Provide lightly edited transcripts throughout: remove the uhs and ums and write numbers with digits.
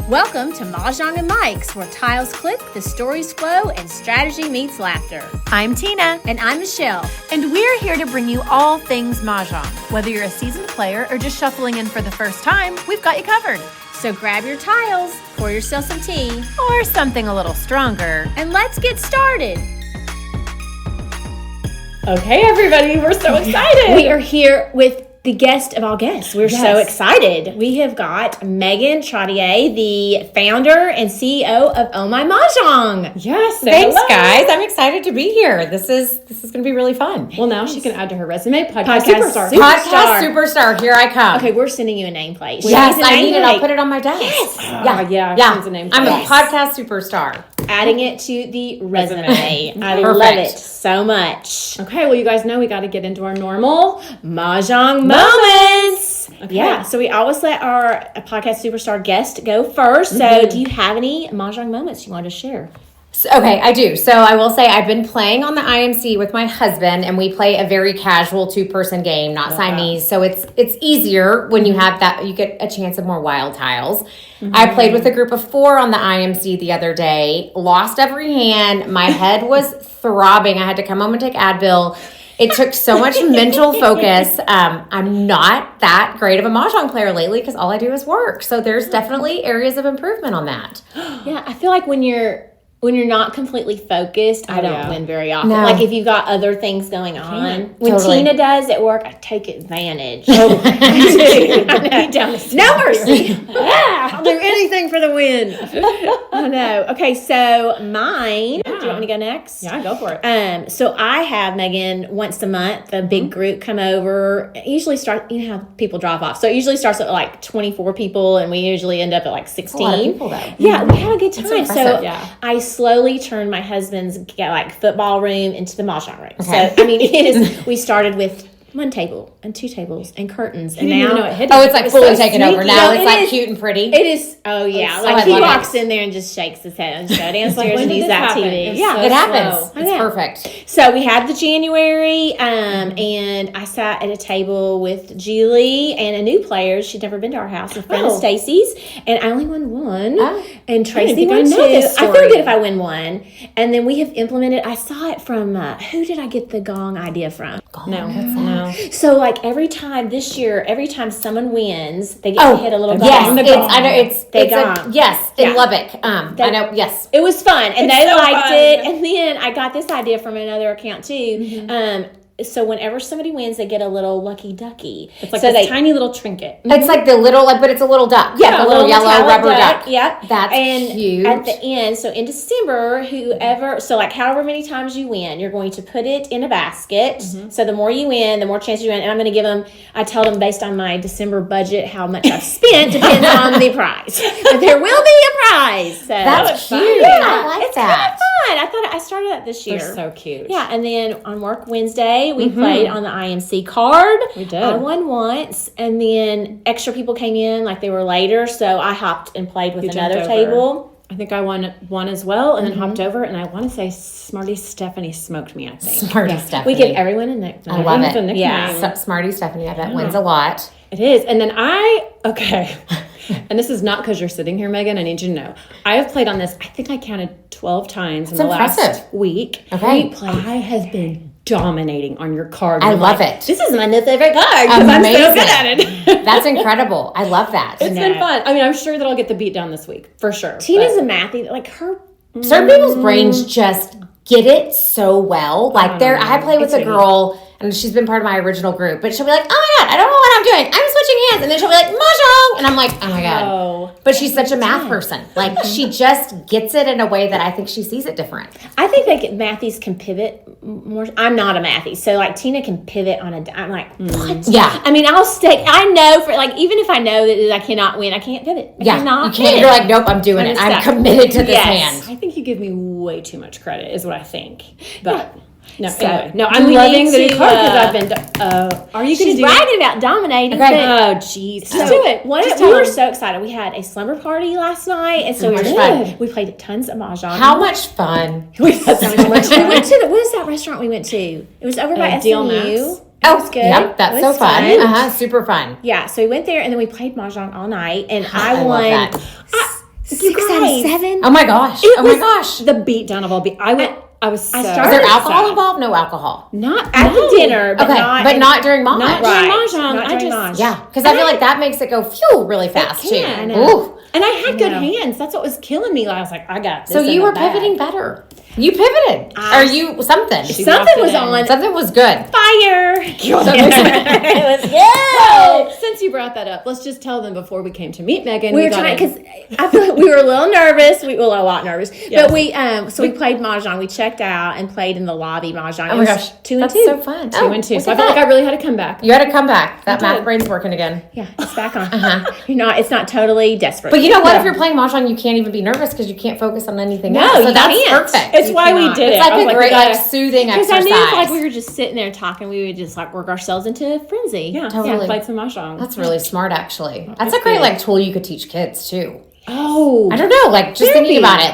Welcome to Mahjong and Mics, where tiles click, the stories flow, and strategy meets laughter. I'm Tina. And I'm Michelle. And we're here to bring you all things Mahjong. Whether you're a seasoned player or just shuffling in for the first time, we've got you covered. So grab your tiles, pour yourself some tea, or something a little stronger, and let's get started. Okay, everybody, we're so excited. We are here with the guest of all guests. We're so excited. We have got Megan Trottier, the founder and CEO of Oh My Mahjong. Yes, thanks, guys. I'm excited to be here. This is going to be really fun. Well, now she can add to her resume. Podcast superstar. Podcast superstar. Here I come. Okay, we're sending you a nameplate. Yes, I need it. I'll put it on my desk. Yes. Yeah. I'm a podcast superstar. Adding it to the resume. I love it so much. Okay, well, you guys know we got to get into our normal Mahjong moments. Okay. Yeah, so we always let our podcast superstar guest go first. So do you have any Mahjong moments you want to share? Okay, I do. So I will say I've been playing on the IMC with my husband, and we play a very casual two-person game, not Siamese. So it's easier when you have that. You get a chance of more wild tiles. I played with a group of 4 on the IMC the other day. Lost every hand. My head was throbbing. I had to come home and take Advil. It took so much mental focus. I'm not that great of a Mahjong player lately because all I do is work. So there's definitely areas of improvement on that. Yeah, I feel like when you're not completely focused, I don't win very often. No. Like if you've got other things going on. When Totally. Tina does at work, I take advantage. Oh, I do. No mercy. I'll do anything for the win. I know. Okay, so mine. Do you want me to go next? Yeah, go for it. So I have, Megan, once a month, a big group come over. It usually start, you know how people drop off. So it usually starts at like 24 people, and we usually end up at like 16. A lot of people, though. Yeah, we have a good time. So I slowly turned my husband's football room into the Mahjong room. Okay. So, I mean, we started with 1 table and 2 tables and curtains. And now, it's like fully taken over. Now it's like cute and pretty. It is. Oh, yeah. Like he walks in there and just shakes his head and goes downstairs and use that TV. Yeah, it happens. It's perfect. So we had the January, and I sat at a table with Julie and a new player. She'd never been to our house, a friend of Stacy's, and I only won 1. And Tracy won 2. I feel good if I win 1. And then we have implemented. I saw it from who did I get the gong idea from? No. So like every time someone wins, they get to hit a little gong. Yes, I know it's in Lubbock. I know. Yes, it was fun, and they liked it. And then I got this idea from another account too. So whenever somebody wins, they get a little lucky ducky. It's like this tiny little trinket. It's like the little, but it's a little duck. Yeah, a little yellow rubber duck. Yep, that's cute. At the end, so in December, however many times you win, you're going to put it in a basket. So the more you win, the more chances you win. And I'm going to give them. I tell them based on my December budget how much I've spent depends on the prize. But there will be a prize. So that's cute. Yeah, I like it's that. Kind of fun. I started that this year. They're so cute. Yeah, and then on Work Wednesday, we played on the IMC card. We did. I won once, and then extra people came in, like they were later, so I hopped and played with another table. I think I won 1 as well, and then hopped over, and I want to say Smarty Stephanie smoked me, I think. Smarty Stephanie. We give everyone a nickname. I love it. Yeah. Smarty Stephanie, I bet wins a lot. It is. And then and this is not because you're sitting here, Megan, I need you to know. I have played on this, I think I counted 12 times in the last week. Okay. I have been dominating on your card. I love it. This is my new favorite card because I'm so good at it. That's incredible. I love that. It's been fun. I mean, I'm sure that I'll get the beat down this week, for sure. Tina's a mathy, like her. Certain people's brains just get it so well. Like I play with a girl, and she's been part of my original group, but she'll be like, oh my God, I don't know what I'm doing. I'm switching hands. And then she'll be like, Mahjong. And I'm like, oh my God. But she's such a math person. Like she just gets it in a way that I think she sees it different. I think mathies can pivot more. I'm not a mathy. So like Tina can pivot on I'm like, what? Yeah. I mean, I know for like, even if I know that I cannot win, I can't pivot. You can't. You're like, nope, I'm doing it. I'm committed to this hand. I think you give me way too much credit is what I think. But No, So, anyway. No, I'm loving the new card because I've been. Are you going to She's do bragging about dominating. Okay. Oh, jeez. So, do it. We were so excited. We had a slumber party last night, and so we played tons of mahjong. How much fun! We had so much fun. We went to what is that restaurant we went to? It was over by SMU. It was good. Yep, that's so fun. Super fun. Yeah, so we went there and then we played mahjong all night, and I won. Love that. 6 out of 7. Oh my gosh. The beat down of all beat. I was so. Is there alcohol involved? No alcohol. Not at the dinner, but not during Mahjong. Not during Mahjong. Yeah, because I feel like that makes it go really fast too. Ooh. And I had good hands. That's what was killing me. I was like, I got this. So you were pivoting better. You pivoted. Or you something. Something was on. Something was good. Fire. It was good. Well, since you brought that up, let's just tell them before we came to meet Megan. We were trying because I feel like we were a little nervous. We were a lot nervous, but we played Mahjong. We checked out and played in the lobby Mahjong. Oh my gosh, 2 and that's 2. so fun. 2 and 2. So I felt like I really had to come back. You had to come back. That math brain's working again. Yeah, it's back on. It's not totally desperate. But you know what? If you're playing Mahjong, you can't even be nervous because you can't focus on anything else. No, so that's can't. perfect. It's why we did it. It's like a great, soothing exercise. Because I knew like we were just sitting there talking, we would just like work ourselves into a frenzy. Yeah, totally. Played some Mahjong. That's really smart, actually. That's a great tool you could teach kids too. Oh, I don't know, just thinking about it,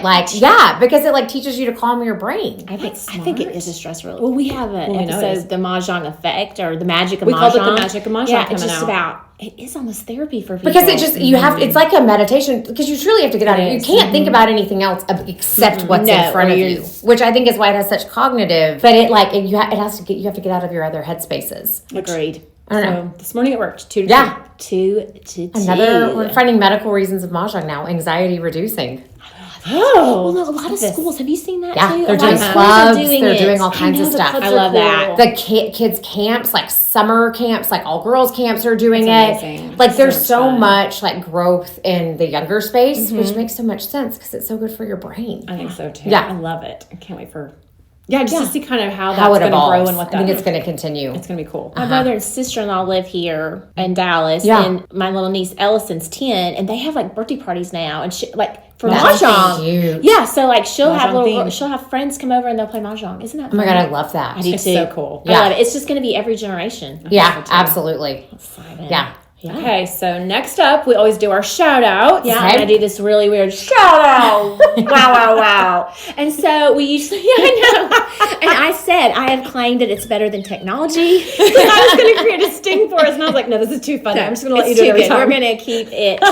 because it teaches you to calm your brain. I think it is a stress relief. Well, we have an episode, the Mahjong effect or the magic of Mahjong. We called it the magic of Mahjong. Yeah, it's just about. It is almost therapy for people because it's like a meditation because you truly have to get out of it. You can't think about anything else except what's in front of you, which I think is why it has such cognitive. But you have to get out of your other headspaces. Agreed. I don't know. This morning it worked. 2 to 2 to 2. We're finding medical reasons of Mahjong now. Anxiety reducing. Oh, well, a lot of schools. Have you seen that too? Yeah, they're doing clubs. They're doing all kinds of stuff. I love that. The kids camps, summer camps, all girls camps are doing it. There's so much growth in the younger space, which makes so much sense because it's so good for your brain. I think so too. Yeah, I love it. I can't wait for. Yeah, just to see kind of how that's going to grow and what that. I think it's going to continue. It's going to be cool. My brother and sister-in-law live here in Dallas, and my little niece Ellison's 10, and they have birthday parties now, and for Mahjong. Yeah, so she'll have friends come over and they'll play Mahjong. Isn't that fun? Oh my God, I love that. I do too. It's so cool. I love it. It's just going to be every generation. Yeah, absolutely. Excited. Yeah. Yeah. Okay, so next up, we always do our shout outs. Yeah, and I do this really weird shout out. wow. And so we usually, I know. And I said, I have claimed that it's better than technology. I was going to create a sting for us, and I was like, no, this is too funny. I'm just going to let you do it every time. We're going to keep it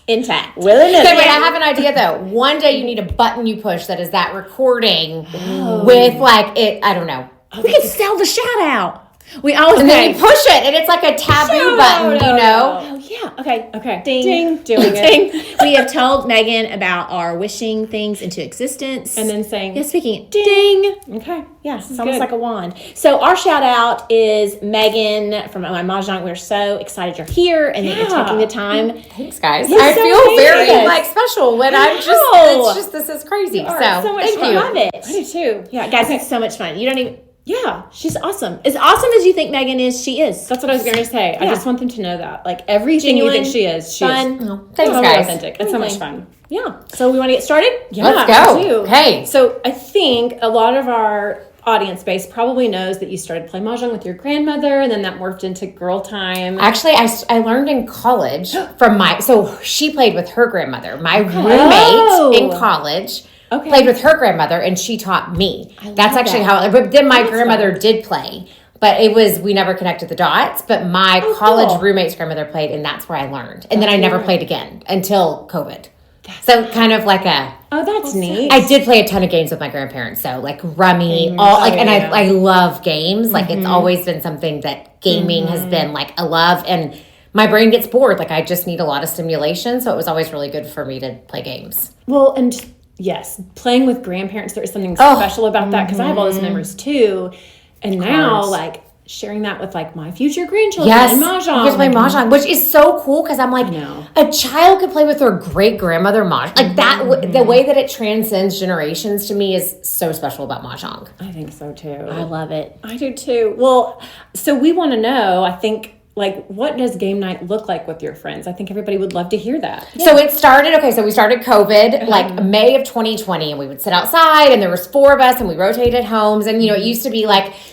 intact. Okay, wait, I have an idea though. One day you need a button you push that is that recording with I don't know. We could sell the shout out. We always then you push it, and it's like a taboo button, you know? Oh, yeah. Okay. Ding. Doing it. We have told Megan about our wishing things into existence. And then saying, speaking. Ding. Okay. Yeah, it's almost like a wand. So our shout out is Megan from Oh My Mahjong. We're so excited you're here and that you're taking the time. Thanks, guys. I feel very special when this is crazy. So thank you. I love it. I do too. Yeah, guys, it's so much fun. You don't even... Yeah, she's awesome. As awesome as you think Megan is, she is. That's what I was going to say. I just want them to know that. everything genuine, you think she is, fun. Oh, thanks, guys. Authentic. It's so much fun. Yeah. So we want to get started? Yeah, let's go. I do. Okay. So I think a lot of our audience base probably knows that you started playing Mahjong with your grandmother, and then that morphed into girl time. Actually, I learned in college from she played with her grandmother. My roommate in college played with her grandmother, and she taught me. That's actually but then my grandmother did play. But we never connected the dots. But my college roommate's grandmother played, and that's where I learned. And then I never played again until COVID. So kind of Oh, that's neat. I did play a ton of games with my grandparents, so rummy, I love games. It's always been something that gaming has been a love, and my brain gets bored. I just need a lot of stimulation, so it was always really good for me to play games. Well, and yes, playing with grandparents, there is something special about that because I have all those memories too. And now, sharing that with my future grandchildren and Mahjong. You can play Mahjong, which is so cool because I'm a child could play with their great grandmother Mahjong. That the way that it transcends generations to me is so special about Mahjong. I think so too. I love it. I do too. Well, so we want to know, I think, what does game night look like with your friends? I think everybody would love to hear that. Yeah. So it started, so we started COVID, May of 2020, and we would sit outside, and there was 4 of us, and we rotated homes, and, it used to be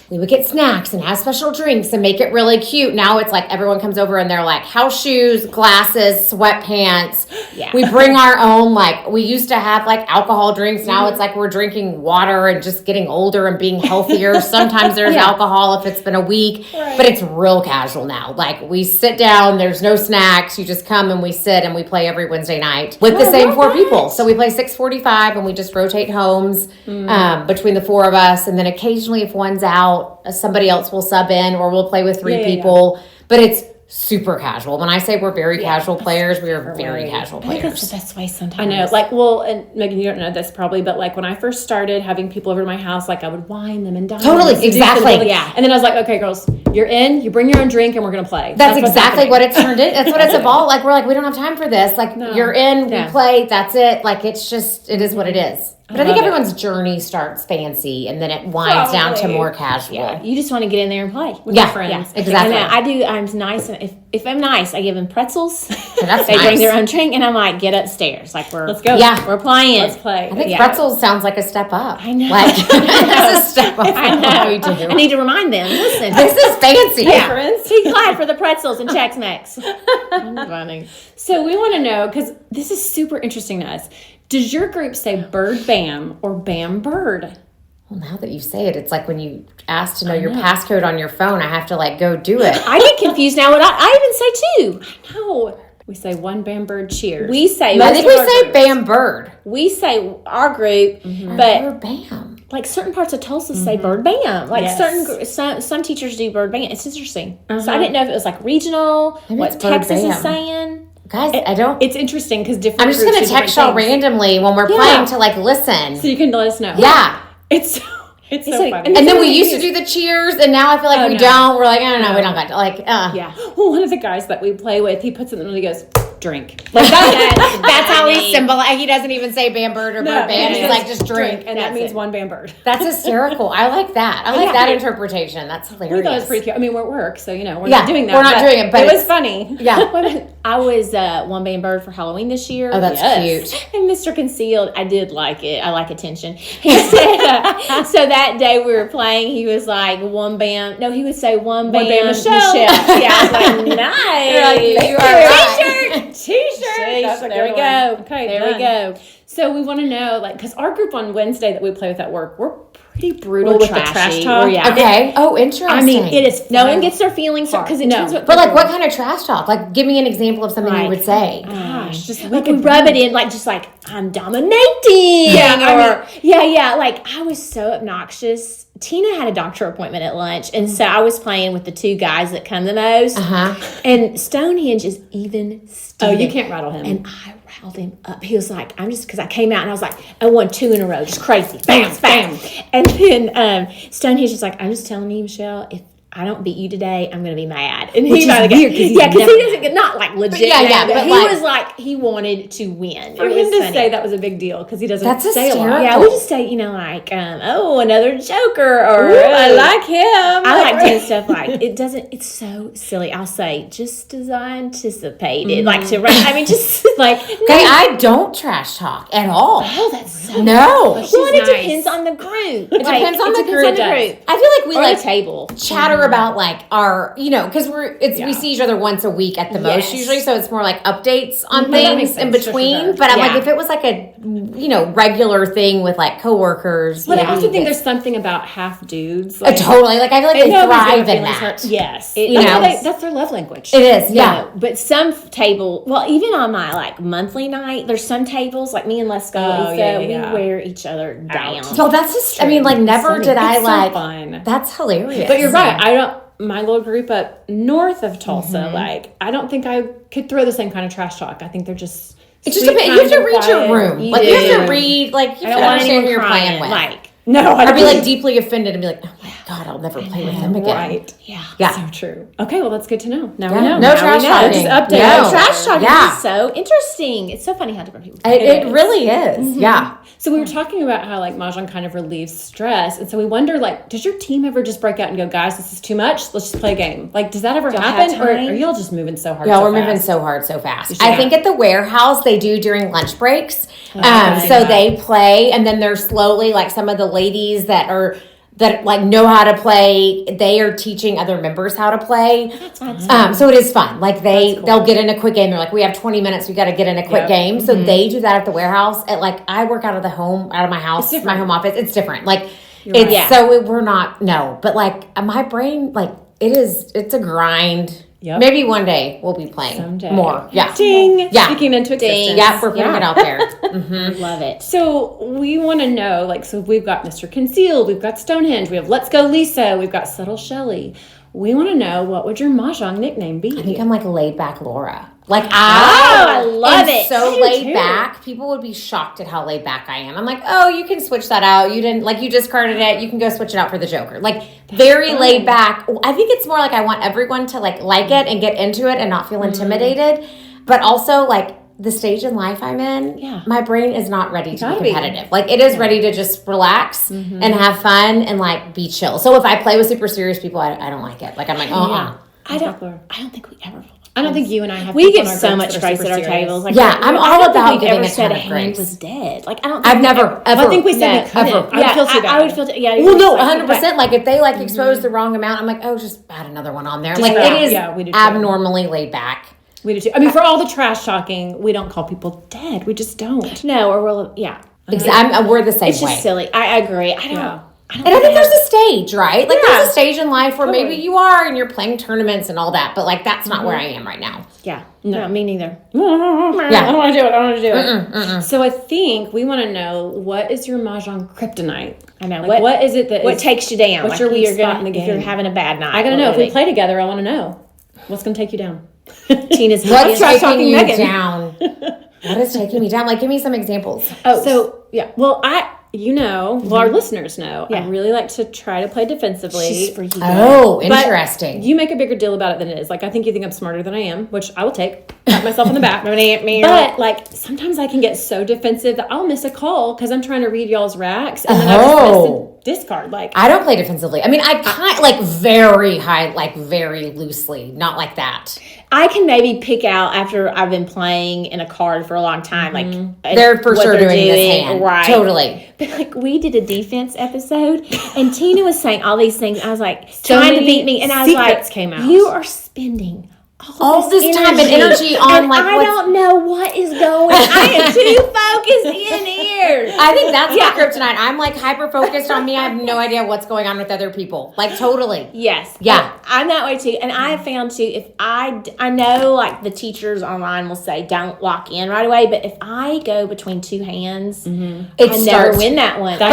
we would get snacks and have special drinks and make it really cute. Now it's everyone comes over, and they're house shoes, glasses, sweatpants, Yeah. We bring our own, like, we used to have, like, alcohol drinks. Now it's like we're drinking water and just getting older and being healthier. Sometimes there's alcohol if it's been a week. Right. But it's real casual now. Like, we sit down, there's no snacks. You just come and we sit and we play every Wednesday night with the same 4 people. So we play 6:45 and we just rotate homes between the 4 of us. And then occasionally if one's out, somebody else will sub in or we'll play with 3 people. But it's super casual. When I say we're very casual players, we are very casual players. I think that's the best way sometimes. I know. Like, well, and Megan, you don't know this probably, but like when I first started having people over to my house, like I would wine them and dine them. Totally, exactly. Yeah. And then I was like, okay, girls, you're in, you bring your own drink and we're going to play. That's exactly what it's turned in. That's what it's about. Like, we're like, we don't have time for this. Like, you're in, we play, that's it. Like, it's just, it is what it is. But I think everyone's journey starts fancy and then it winds down to more casual. Yeah, you just want to get in there and play with your friends. Yeah, exactly. And I'm nice. And if I'm nice, I give them pretzels. That's they bring their own drink, and I might get upstairs. Like let's go. Yeah, we're playing. Let's play. I think pretzels sounds like a step up. I know. Like that's a step up. I know. We do. I need to remind them. Listen, this is fancy. Yeah. Friends. Be glad for the pretzels and Chex Mix. Funny. So we want to know, because this is super interesting to us. Does your group say bird bam or bam bird? Well, now that you say it, it's like when you ask to know your passcode on your phone, I have to like go do it. I get confused now. I even say 2. I know. We say one bam bird cheers. We say. I think we say bam bird. We say our group, but bird bam. Like certain parts of Tulsa say bird bam. Like some teachers do bird bam. It's interesting. So I didn't know if it was like regional. Maybe what Texas is saying. Guys, I don't. It's interesting because different. I'm just going to text y'all randomly when we're playing to like listen, so you can let us know. Yeah, it's so funny. And then we used to do the cheers, and now I feel like we don't. We're like, I don't know, we don't got to like. Yeah. Well, one of the guys that we play with, he puts it in and he goes, drink. Like that's how he symbolize. He doesn't even say bam bird or bird bam. He's like just drink, and that means one bam bird. That's hysterical. I like that. I like that interpretation. That's hilarious. We thought it was pretty cute. I mean, we're at work, so we're not doing that. We're not doing it, but it was funny. Yeah. I was one bam bird for Halloween this year. Oh, that's cute. And Mr. Concealed, I did like it. I like attention. He said, so that day we were playing, he was like one bam. No, he would say one bam Michelle. Yeah, I was like, nice. You are right. T-shirt. There we go. Okay, there we go. So we want to know, like, because our group on Wednesday that we play with at work, we're pretty brutal with trashy. the trash talk. Okay. Interesting. I mean, it is. No one gets their feelings because it turns. But like, what kind of trash talk? Like, give me an example of something you would say. Gosh, just we could rub it in, like just like I'm dominating. Yeah, Like I was so obnoxious. Tina had a doctor appointment at lunch, and so I was playing with the 2 guys that come the most. And Stonehenge is even Steven. Oh, you can't rattle him. And I rattled him up. He was like, because I came out and I was like, I won 2 in a row, just crazy. Bam, bam. And then Stonehenge was like, I'm just telling you, Michelle, if I don't beat you today, I'm going to be mad. And Which is weird because he doesn't get, not like legit. But he like, was like, he wanted to win. For him to say that was a big deal because he doesn't say a lot. Yeah, we just say, like, another joker or I like him. I like doing stuff like, it's so silly. I'll say, just as I anticipated. Like to run, just like. Okay, I don't trash talk at all. Oh, that's so no. Well, it depends on the group. It depends on the group. I feel like we like table chatter about like our, because we see each other once a week at the most usually, so it's more like updates on things in between. Sure. But I'm like, if it was like a regular thing with like coworkers, but I also think there's something about half dudes. Like, totally, like I feel like they thrive in that. Yes, that's their love language. It is, yeah. But some table, even on my like monthly night, there's some tables like me and Lesko, we wear each other down. So that's just, I mean, like never did I like. Fun. That's hilarious. But you're right. My little group up north of Tulsa, like, I don't think I could throw the same kind of trash talk. I think they're just. It just depends. You have to read your room. You have to read, like, you have to understand who you're playing with. Like, I'd be like deeply offended and be like, oh my God, I'll never play with them again. Right. Yeah. So true. Okay, well, that's good to know. Now we No know. trash talking. Just update. No. Trash talking is so interesting. It's so funny how different people It really is. Yeah. So we were talking about how like Mahjong kind of relieves stress. And so we wonder, like, does your team ever just break out and go, guys, this is too much. Let's just play a game. Like, does that ever happen? Or are y'all just moving so hard? Yeah, we're moving so hard so fast. I think at the warehouse they do during lunch breaks. So they play and then they're slowly like some of the ladies that are that like know how to play. They are teaching other members how to play. So it is fun. Like they'll get in a quick game. They're like, we have 20 minutes. We got to get in a quick game. So they do that at the warehouse. At like I work out of my house, my home office. It's different. Like we're not but like my brain like it's a grind. Yep. Maybe one day we'll be playing more. Yeah. Ding. Yeah. Speaking into existence. Yeah, we're putting it out there. Love it. So we want to know, like, so we've got Mr. Concealed, we've got Stonehenge, we have Let's Go Lisa, we've got Subtle Shelly. We want to know, what would your Mahjong nickname be? I think I'm like laid back Laura. Like I love it. So laid back. People would be shocked at how laid back I am. I'm like, oh, you can switch that out. You didn't you discarded it. You can go switch it out for the Joker. Like very laid back. I think it's more like I want everyone to like it and get into it and not feel intimidated. But also like the stage in life I'm in, my brain is not ready to be competitive. Like it is ready to just relax and have fun and like be chill. So if I play with super serious people, I don't like it. Like I'm like, I don't think we ever. I don't think you and I have. We give so much grace at our tables. Like, I'm all about giving a ton of grace. Hand was dead. Like I don't. I've never. Ever. I think we said we couldn't. Ever. I would feel too bad. I would feel. Yeah. Well, no, 100%. Like if they like expose the wrong amount, I'm like, oh, just add another one on there. Like it is abnormally laid back. We do too. I mean, for all the trash talking, we don't call people dead. We just don't. No, or we're Exactly. We're the same way. It's just silly. I agree. I don't. And I think there's a stage, right? Like there's a stage in life where maybe you are and you're playing tournaments and all that, but like that's not where I am right now. Yeah. No, me neither. I don't want to do it. So I think we want to know, what is your Mahjong kryptonite? I know. Like, what is it that what takes you down? What's your weak spot in the game? If you're having a bad night. I got to know. If we play together, I want to know. What's going to take you down? Tina's what's taking you down? What is taking me down? Like, give me some examples. Well, our listeners know. I really like to try to play defensively. She's freaky. Oh, interesting. You make a bigger deal about it than it is. Like, I think you think I'm smarter than I am, which I will take. Pat myself on the back. But, like, sometimes I can get so defensive that I'll miss a call because I'm trying to read y'all's racks, and then I just miss a discard. Like, I don't play defensively. I mean, I kind like very high, like very loosely, not like that. I can maybe pick out after I've been playing in a card for a long time, like they're for sure doing this hand, right? Totally. But like we did a defense episode, and Tina was saying all these things. I was like trying to beat me, and I was like, came out. "You are spending all this time and energy on and I don't know what is going. I am too focused in here. I think that's my kryptonite. I'm like hyper focused on me. I have no idea what's going on with other people. Like totally. Yes. Yeah. I'm that way too. And I have found too, if I know like the teachers online will say don't lock in right away, but if I go between two hands, I never win that one. But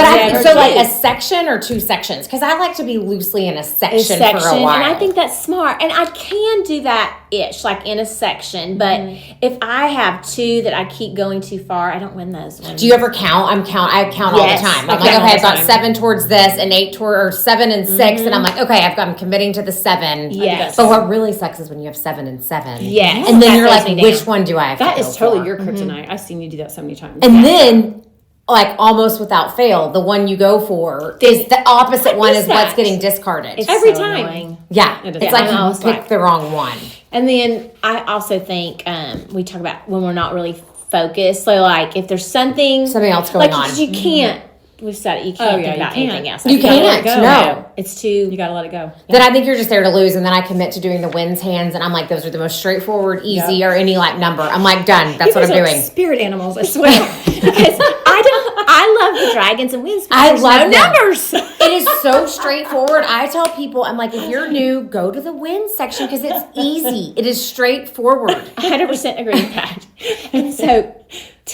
like a section or two sections, because I like to be loosely in a section for a while. And I think that's smart. And I can do that ish, like in a section. But if I have two that I keep going too far, I don't win those ones. Do you ever count? I count all the time. I'm like, okay, I've got 7 towards this and 8 or 7 and 6, and I'm like, okay, I'm committing to the 7. Yes. But what really sucks is when you have 7 and 7. Yes. And then you're like, which one do I have that to go is totally for? your kryptonite. I've seen you do that so many times. And then, like almost without fail, the one you go for is the opposite one is what's getting discarded. It's every so time. Annoying. Yeah. It's like you picked the wrong one. And then I also think we talk about when we're not really focused. So like if there's something else going on. Because you can't. We've said it. You can't think about anything else. You can't. No. It's too. You got to let it go. Then I think you're just there to lose, and then I commit to doing the wins hands, and I'm like, those are the most straightforward, easy, or any like number. I'm like, done. That's what I'm doing. Spirit animals, I swear. Because I love the dragons and wins. I love numbers. It is so straightforward. I tell people, I'm like, if you're new, go to the wins section because it's easy. It is straightforward. 100% agree with that. And so.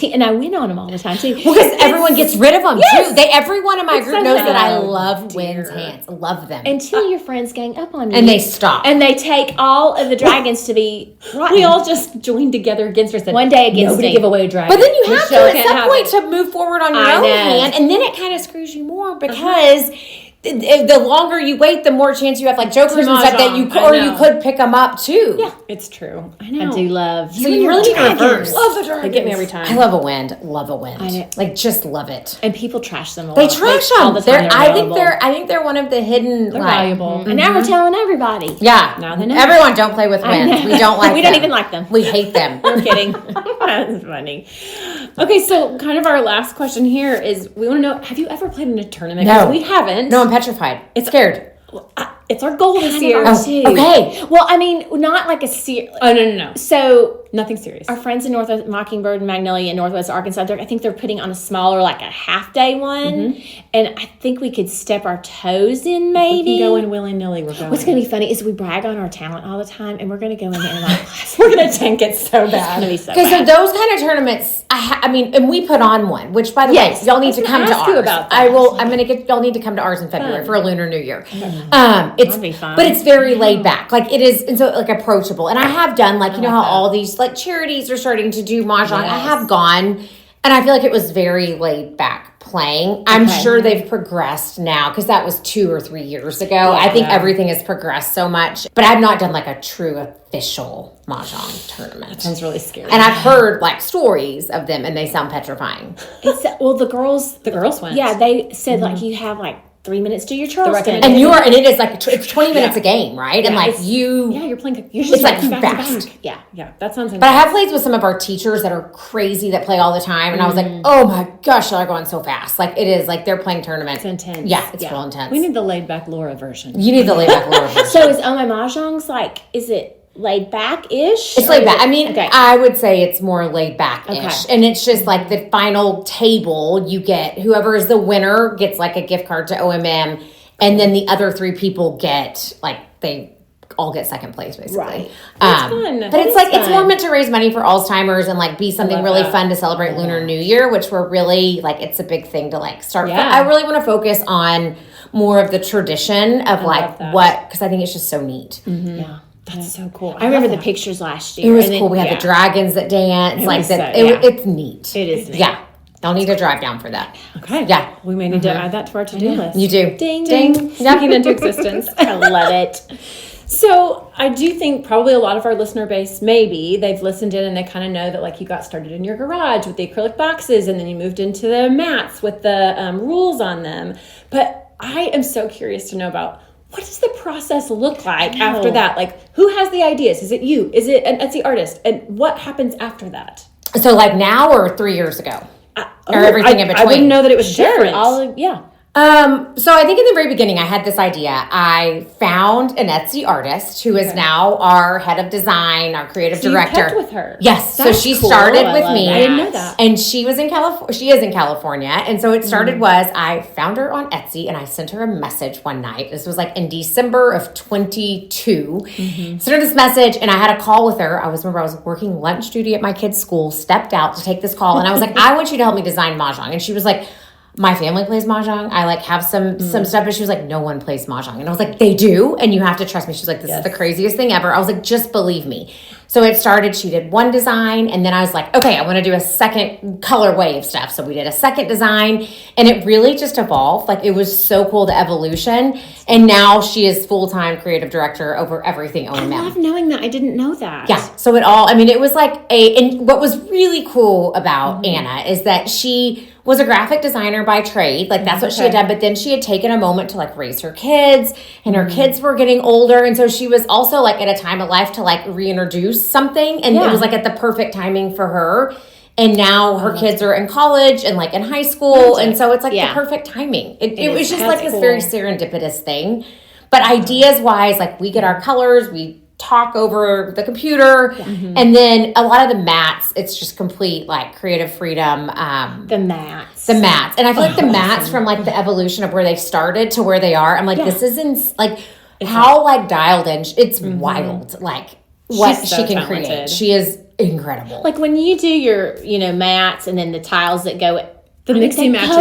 And I win on them all the time too. Well, because everyone gets rid of them too. Everyone in my group knows that I love wins hands. I love them. Until your friends gang up on you. And they stop. And they take all of the dragons to be rotten. We all just joined together against her. One day against nobody give away a dragon. But then you have to at some point to move forward on your own hand. And then it kind of screws you more because... The longer you wait, the more chance you have like jokers and stuff that you could pick them up too. Yeah, it's true. I know. I do love. So you really need to reverse. Love the dragons. They get me every time. I love a wind. Love a wind. Like just love it. And people trash them. They trash them. I think they're one of the hidden. They're valuable. And now we're telling everybody. Yeah. Now they know. Everyone don't play with winds. We don't like. We don't even like them. We hate them. We're kidding. That's funny. Okay, so kind of our last question here is: we want to know: have you ever played in a tournament? No, we haven't. No, I'm I'm petrified. It's scared. It's our goal this year. Too. Okay. Well, I mean, not like a serious. Oh, no. So Nothing serious. our friends in Northwest Mockingbird and Magnolia in Northwest Arkansas, I think they're putting on a smaller, like a half day one, and I think we could step our toes in. Maybe we can go in willy nilly. We're going. What's going to be funny is we brag on our talent all the time, and we're going to go in there and like We're going to tank it so bad. It's going to be so Okay, so bad. those kind of tournaments, I mean, and we put on one, which by the Yes. way, y'all need to come to ask you ours. about that. I'm going to get, y'all need to come to ours in February for a Lunar New Year. It's, That'd be fun. but it's very laid back. Like it is, and so like approachable. And I have done like, you know how all these like charities are starting to do Mahjong. I have gone, and I feel like it was very laid back playing. I'm sure they've progressed now because that was 2 or 3 years ago. I think everything has progressed so much, but I've not done like a true official Mahjong tournament. Sounds really scary. And I've heard like stories of them, and they sound petrifying. Well, the girls went. Yeah, they said like you have like 3 minutes to your Charleston. recommendation. And it is like it's 20 minutes a game, right? And like you're playing. it's like back to fast. back. Yeah. That sounds. But I have played with some of our teachers that are crazy that play all the time, and I was like, oh my gosh, they're going so fast. Like it is like they're playing tournaments. It's intense. Yeah, it's real intense. We need the laid back Laura version. You need the laid back Laura version. So is Oh My Mahjong's like, is it laid back ish? It's laid back. I mean, okay. I would say it's more laid back ish. Okay. And it's just like the final table, you get whoever is the winner gets like a gift card to OMM, and then the other 3 people get like they all get second place basically. Right. That's fun. But it's like it's more meant to raise money for Alzheimer's and like be something really fun to celebrate Lunar New Year, which we're really like it's a big thing to like start. Yeah. I really want to focus on more of the tradition of like because I think it's just so neat. Yeah. That's so cool. I remember the pictures last year. It was and then- cool. We had the dragons that dance, like was that. so- yeah. It's neat. It is neat. Yeah, I'll need to drive down for that. Okay. Yeah, We may need to add that to our to-do list. you do. Ding, Ding. ding. Speaking into existence. I love it. So I do think probably a lot of our listener base, maybe they've listened in and they kind of know that like you got started in your garage with the acrylic boxes and then you moved into the mats with the rules on them. But I am so curious to know about what does the process look like after that? Like who has the ideas? Is it you? Is it an Etsy artist? And what happens after that? So like now or 3 years ago? Or everything in between? I wouldn't know that it was different. So I think in the very beginning, I had this idea. I found an Etsy artist who is now our head of design, our creative So director. you kept with her. Yes. So That's she cool. started I with love me. that. I didn't know that. And she was in California. She is in California. And so it started was I found her on Etsy and I sent her a message one night. This was like in December of 22. Sent her this message and I had a call with her. I remember I was working lunch duty at my kid's school, stepped out to take this call. And I was like, I want you to help me design Mahjong. And she was like, my family plays Mahjong. I like have some stuff, but she was like, no one plays Mahjong. And I was like, they do, and you have to trust me. She's like, this is the craziest thing ever. I was like, just believe me. So it started, she did one design, and then I was like, okay, I want to do a second colorway of stuff. So we did a second design, and it really just evolved. Like, it was so cool, the evolution. And now she is full-time creative director over everything OMM. I love knowing that. I didn't know that. Yeah. So it all, I mean, it was like and what was really cool about Anna is that she was a graphic designer by trade. Like that's what she had done. But then she had taken a moment to like raise her kids and her kids were getting older. And so she was also like at a time of life to like reintroduce something. And it was like at the perfect timing for her. And now her kids are in college and like in high school. And so it's like the perfect timing. It was just like this very serendipitous thing. But ideas wise, like we get our colors, we talk over the computer, and then a lot of the mats, it's just complete like creative freedom. The mats. And I feel like the mats from like the evolution of where they started to where they are, I'm like, this is like how like dialed in. It's wild. Like what She's so she can talented. create. She is incredible. Like when you do your, mats and then the tiles that go. The mixing matches.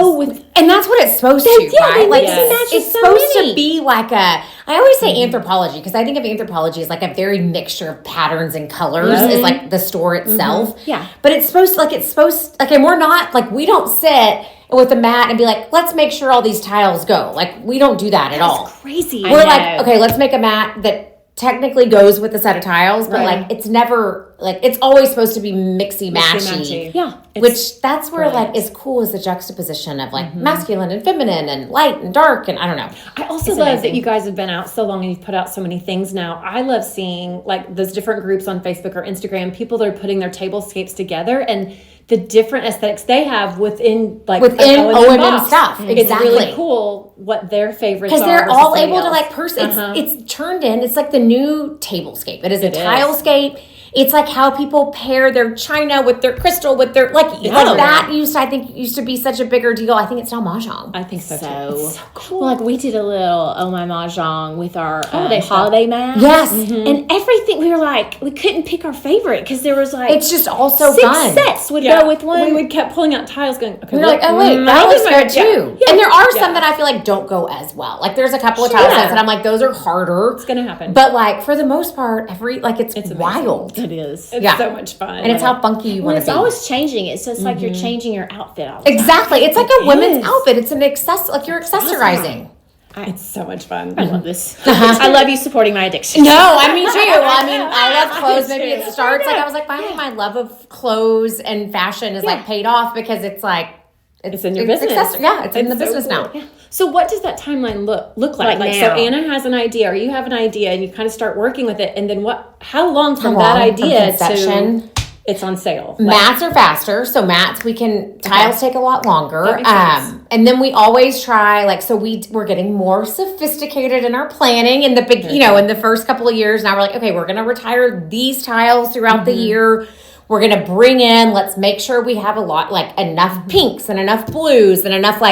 And that's what it's supposed to, right? they Like match it's so supposed many. to be like I always say anthropology because I think of anthropology as like a very mixture of patterns and colors is like the store itself. Yeah. But it's supposed and we're not like we don't sit with a mat and be like, let's make sure all these tiles go. Like we don't do that at all. Crazy. We're like, okay, let's make a mat that technically goes with the set of tiles, but like it's never like it's always supposed to be mixy matchy. Yeah. Which that's where like is cool is the juxtaposition of like masculine and feminine and light and dark and I don't know. I also love that you guys have been out so long and you've put out so many things now. I love seeing like those different groups on Facebook or Instagram, people that are putting their tablescapes together and the different aesthetics they have within O&M stuff. Exactly. It's really cool what their favorites are. Because they're all able to like it's turned in. It's like the new tablescape. It is a tilescape. It's like how people pair their china with their crystal with their that used to be such a bigger deal. I think it's now Mahjong. I think so too. It's so cool. Well, like we did a little Oh My Mahjong with our holiday mat. Yes. And everything, we were like, we couldn't pick our favorite because there was like it's just all so 6 fun. sets would go with one. We would kept pulling out tiles going, okay. We were like, oh wait, that looks good too. Yeah. And there are some that I feel like don't go as well. Like there's a couple of tile sets and I'm like, those are harder. It's gonna happen. But like for the most part, it's wild. It is. It's so much fun. And it's how funky you want to be. It's always changing it. So it's like you're changing your outfit all the time. Exactly. It's like a women's outfit. It's an like you're accessorizing. It's so much fun. I love this. I love you supporting my addiction. No, I mean too. I love clothes. Maybe it starts like I was like finally my love of clothes and fashion is like paid off because it's like it's in your business. It's in the business cool. now. Yeah. So what does that timeline look like? Like so now. Anna has an idea or you have an idea and you kind of start working with it and then how long from that idea to it's on sale? Mats are faster, so tiles take a lot longer. And then we always try we're getting more sophisticated in our planning in the big, in the first couple of years. Now we're like, okay, we're going to retire these tiles throughout the year. We're going to bring in, let's make sure we have enough pinks and enough blues and enough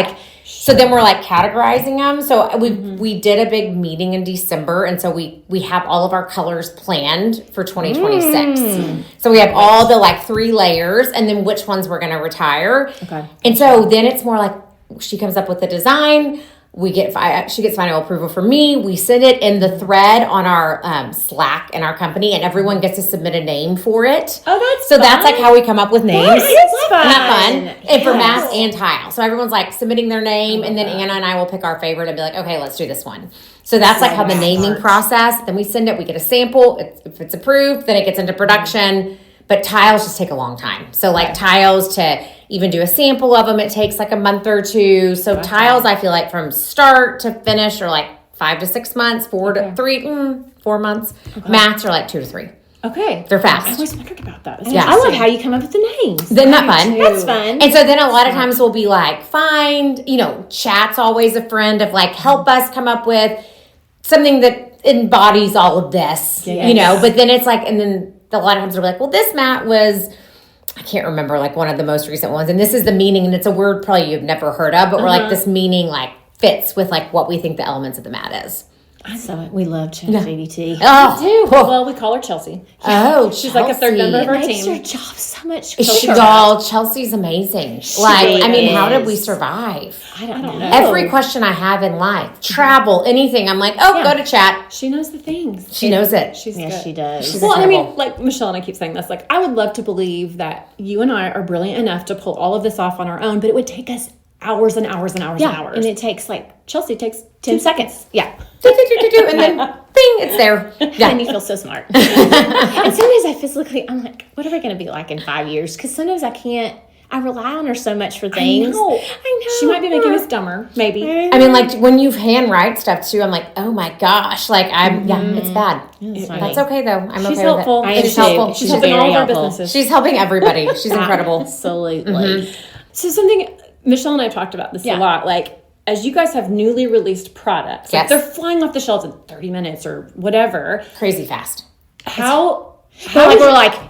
so then we're categorizing them. So we did a big meeting in December. And so we have all of our colors planned for 2026. So we have all the 3 layers and then which ones we're going to retire. Okay. And so then it's more like she comes up with the design. She gets final approval from me. We send it in the thread on our Slack in our company, and everyone gets to submit a name for it. Oh, that's so fun. That's how we come up with names. It's fun. Isn't that fun? And for mats and tile. So everyone's submitting their name, and then Anna and I will pick our favorite and be like, okay, let's do this one. So that's how the naming process. Then we send it. We get a sample. If it's approved, then it gets into production. But tiles just take a long time. So tiles to even do a sample of them, it takes a month or 2. So tiles, I feel from start to finish are 5 to 6 months, 4 to 4 months. Okay. Mats are 2 to 3. Okay. They're fast. I always wondered about that. I love how you come up with the names. Isn't that fun? That's fun. And so then a lot of times we'll be chat's always a friend of help us come up with something that embodies all of this, but then it's and then a lot of times they're well, this mat was, I can't remember one of the most recent ones. And this is the meaning, and it's a word probably you've never heard of, but we're this meaning fits with what we think the elements of the mat is. We love ChatGPT. Oh, we do. Well, we call her Chelsea. Oh, she's a third member of our Makes team. her job so much. Chelsea's amazing. How did we survive? I don't know. Every question I have in life, travel, anything, I'm go to chat. She knows the things. She knows it. She's good. She does. She's Michelle and I keep saying this. I would love to believe that you and I are brilliant enough to pull all of this off on our own, but it would take us hours and hours and hours and hours. And it takes Chelsea takes 10 seconds. Yeah. And then bing, it's there. Yeah. And you feel so smart. And sometimes I'm what are we going to be in 5 years? Because sometimes I rely on her so much for things. I know. She might be making us dumber, maybe. When you handwrite stuff too, I'm oh my gosh. It's bad. That's okay though. She's helpful. She's helpful. She's helping all of our businesses. She's helping everybody. She's incredible. Absolutely. So something, Michelle and I talked about this a lot, as you guys have newly released products, they're flying off the shelves in 30 minutes or whatever. Crazy fast. We're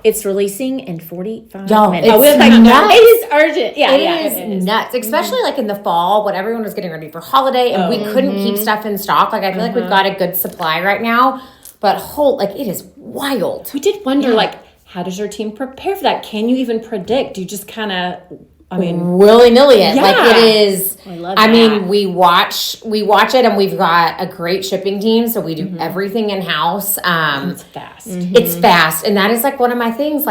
it's releasing in 45 minutes. It's nuts. It is urgent. Yeah, it is nuts. Especially in the fall when everyone was getting ready for holiday and we couldn't keep stuff in stock. I feel we've got a good supply right now, but it is wild. We did wonder how does your team prepare for that? Can you even predict? Do you just kind of willy-nilly it. It is. I love that. We watch it, and we've got a great shipping team, so we do everything in-house. It's fast. It's fast, and that is one of my things.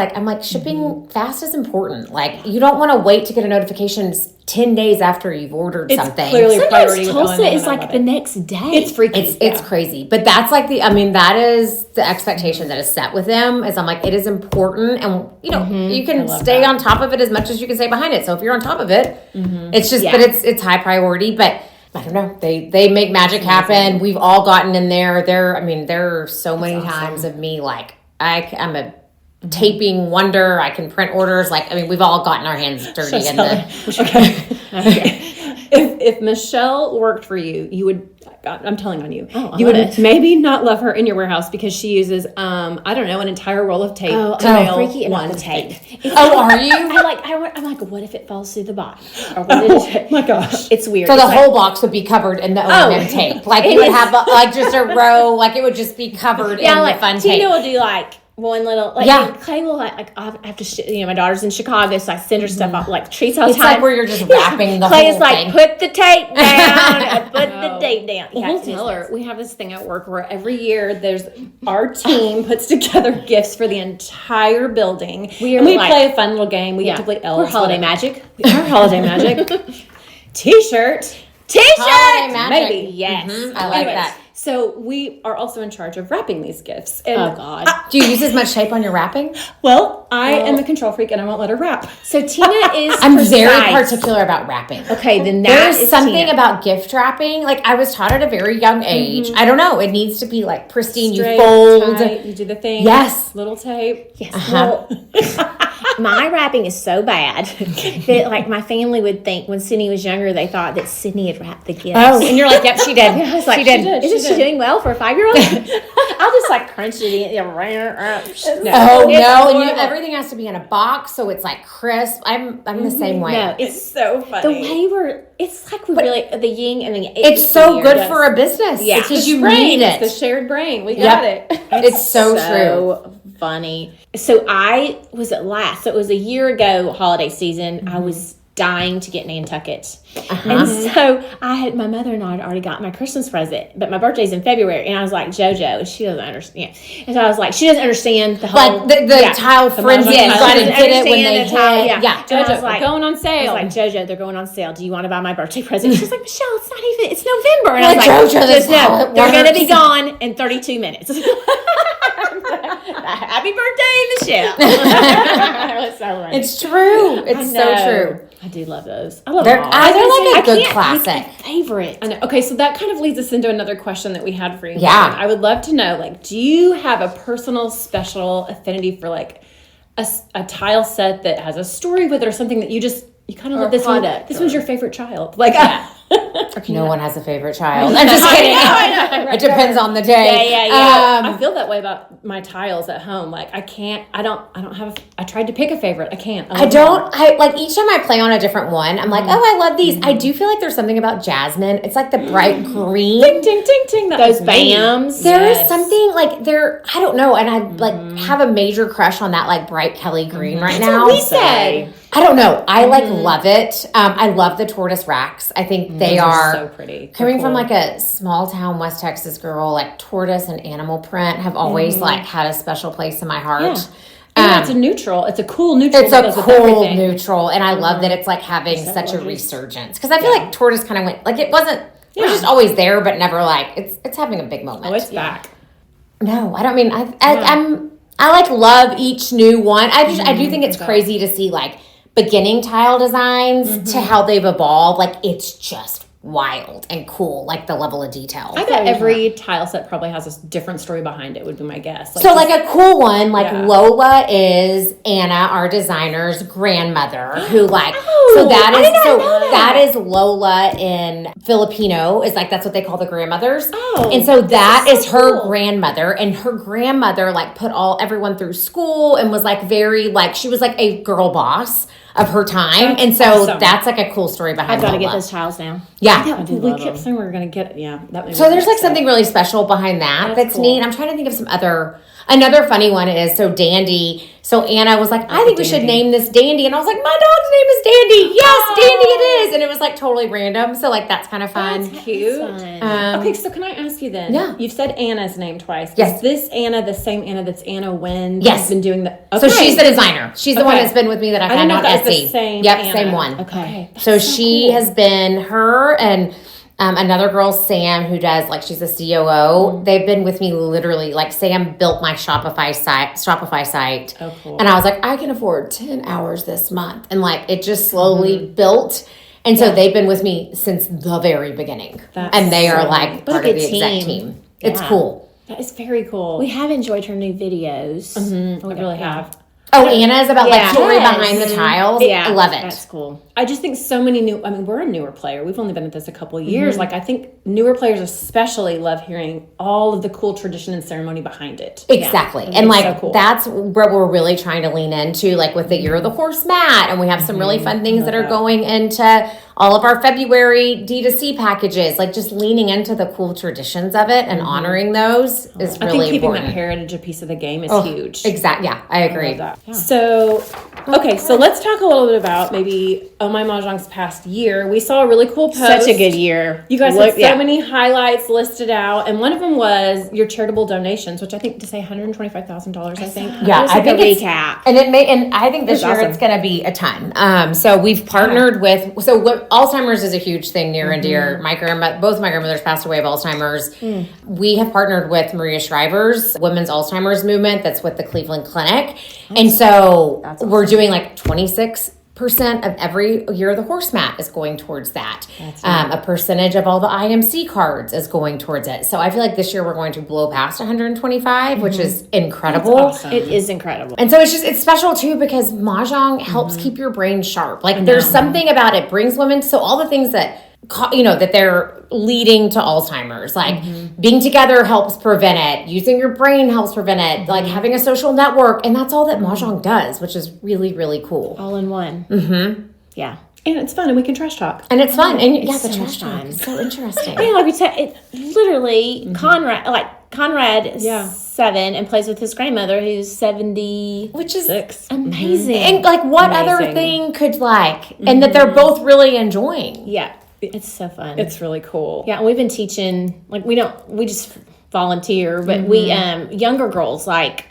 Shipping fast is important. You don't want to wait to get a notification 10 days after you've ordered something. Clearly sometimes Tulsa is the next day. It's freaking. It's crazy, but that's that is the expectation that is set with them. Is it is important, and you can stay on top of it as much as you can stay behind it. So if you're on top of it, it's just, but it's high priority. But I don't know, they make magic happen. We've all gotten in there. There are so many times of me I'm a taping wonder. I can print orders. Like, I mean, we've all gotten our hands dirty in the. If Michelle worked for you, you would. God, I'm telling on you. Oh, you would maybe not love her in your warehouse because she uses, I don't know, an entire roll of tape to I'm mail freaky one about the tape. Are you? I'm like, what if it falls through the box? Or what if my gosh. It's weird. So it's the whole box would be covered in the O&M tape. Like you would have like just a row. Like it would just be covered in the fun tape. Tina will do like one little, like, and Clay will like I have to, my daughter's in Chicago, so I send her stuff off, like treats all the It's time. like where you're just wrapping the Clay whole is like, thing. put the tape down, and put the tape down. Well, we'll tell her. We have this thing at work where every year our team puts together gifts for the entire building. We play a fun little game. We get to play elves. We're Holiday Magic. Our Holiday Magic. T-shirt. Holiday Magic. Maybe. Yes. I like that. So we are also in charge of wrapping these gifts. And Oh God. Do you use as much tape on your wrapping? Well, I am the control freak and I won't let her wrap. So Tina is I'm precise. very particular about wrapping. Okay, then There's is something Tina. about gift wrapping. Like I was taught at a very young age. I don't know. It needs to be like pristine. Straight, you fold. tight, you do the thing. Yes. Little tape. Yes. Well, my wrapping is so bad that like my family would think when Sydney was younger, they thought that Sydney had wrapped the gifts. Oh, and you're like, yep, she did. I was like, she did. Isn't she doing well for a 5-year-old? I'll just like crunch it in. Oh It's no! And horrible. everything has to be in a box, so it's like crisp. I'm the same way. No, It's so the funny. way it's like we really the yin and the yang. It's so weird. good for a business. Yeah. because you Brain. need it. It's the shared brain. We got it. It's so true. Funny. So I was at last. So it was a year ago, holiday season. I was dying to get Nantucket, and so my mother and I had already got my Christmas present, but my birthday's in February, and I was like, JoJo, and she doesn't understand. And so I was like, she doesn't understand the whole Like the tile frenzy. Mahjong Got to tile. get it when Understand they the tile, hit. yeah. Yeah. And I JoJo, was like, going on sale. I was like, JoJo, they're going on sale. Do you want to buy my birthday present? She's like, Michelle, it's November. And I was Like, like, JoJo, that's just know, how it they're going to works. be gone in 32 minutes. Happy birthday, Michelle. It's so funny. It's true. It's so true. I do love those. I love They're, them all. they're like a good can't classic. pick a favorite. I know. Okay, so that kind of leads us into another question that we had for you. Yeah. I would love to know, like, do you have a personal, special affinity for, like, a tile set that has a story with it or something that you kind of love this one? This one's your favorite child. Like, No one has a favorite child. I'm just kidding. I know. It depends on the day. Yeah. I feel that way about my tiles at home. Like, I tried to pick a favorite. I can't. Like each time I play on a different one, I'm like, oh, I love these. I do feel like there's something about jasmine. It's like the bright green. Ting, ting, ting, ting. Those bams. There is something like I don't know, and I like have a major crush on that like bright Kelly green right now. we said. I don't know. I like love it. I love the tortoise racks. I think they are so pretty. Coming from like a small town West Texas girl, like tortoise and animal print have always like had a special place in my heart. Yeah. It's a neutral. It's a cool neutral. It's that a goes with cool everything. neutral, and I love that it's like having such a resurgence because I feel like tortoise kind of went like it wasn't. It was just always there, but never like it's having a big moment. Oh, it's back. No, I don't mean I like love each new one. I do think it's crazy to see like beginning tile designs to how they've evolved. Like it's just wild and cool, like the level of detail. I bet every tile set probably has a different story behind it, would be my guess. So like a cool one, like Lola is Anna, our designer's grandmother, who like that is Lola in Filipino, is like that's what they call the grandmothers. Oh, and so that is her grandmother, and her grandmother like put everyone through school and was like very like she was like a girl boss of her time. And so that's like a cool story behind I've got to Lola. get those tiles now. Yeah. we kept saying we were going to get it. Yeah. So there's like something really special behind that's cool. neat. I'm trying to think of some another funny one is Dandy. So Anna was like, I think we should name this Dandy. And I was like, my dog's name is Dandy. Yes, Dandy it is. And it was like totally random. So like that's kind of fun. That's cute. Okay, so can I ask you then? Yeah. You've said Anna's name twice. Yes. Is this Anna the same Anna that's Anna Wen? Yes. Has been doing the. So she's the designer. She's the one that's been with me that I've I had didn't know on if that was Etsy. the same Yep, Anna. same one. Okay. So she has been her and another girl, Sam, who does like she's a COO. They've been with me literally. Like Sam built my Shopify site. Oh, cool. And I was like, I can afford 10 hours this month, and like it just slowly built. And so they've been with me since the very beginning, and they are like part of the exec team. It's cool. That is very cool. We have enjoyed her new videos. I really have. Oh, Anna's about like story Yes. behind the tiles. Yeah, I love it. That's cool. I just think so many we're a newer player. We've only been at this a couple of years. Like, I think newer players especially love hearing all of the cool tradition and ceremony behind it. Exactly. Yeah. And It's like, so cool. that's where we're really trying to lean into, like with the Year of the Horse mat. And we have some really fun things that are going into all of our February D2C packages, like just leaning into the cool traditions of it and honoring those is I really think keeping important. that heritage a piece of the game is huge. Exactly. Yeah, I agree. Love that. So, okay, so let's talk a little bit about maybe Oh My Mahjong's past year. We saw a really cool post. Such a good year. You guys had so many highlights listed out, and one of them was your charitable donations, which I think to say $125,000. I think. Yeah, It was I like think a it's, recap. and I think this It's year awesome. it's going to be a ton. So we've partnered with Alzheimer's is a huge thing near and dear. Both my grandmothers passed away of Alzheimer's. We have partnered with Maria Shriver's Women's Alzheimer's Movement. That's with the Cleveland Clinic, and so we're doing like 26% of every Year of the Horse mat is going towards that. A percentage of all the IMC cards is going towards it. So I feel like this year we're going to blow past 125, which is incredible. Awesome. It is incredible. And so it's special too because Mahjong helps keep your brain sharp. Like there's something about it brings women. So all the things that that they're leading to Alzheimer's, like being together helps prevent it. Using your brain helps prevent it. Like having a social network, and that's all that Mahjong does, which is really, really cool. All in one. Yeah. And it's fun, and we can trash talk. And it's fun. And It's the so trash much talk fun. is so interesting. Yeah, like we said, it literally Conrad is 7 and plays with his grandmother who's 70. Which is 6. Amazing. and like what other Amazing. thing could and that they're both really enjoying. Yeah. It's so fun. It's really cool. Yeah, and we've been teaching, like we just volunteer, but we younger girls like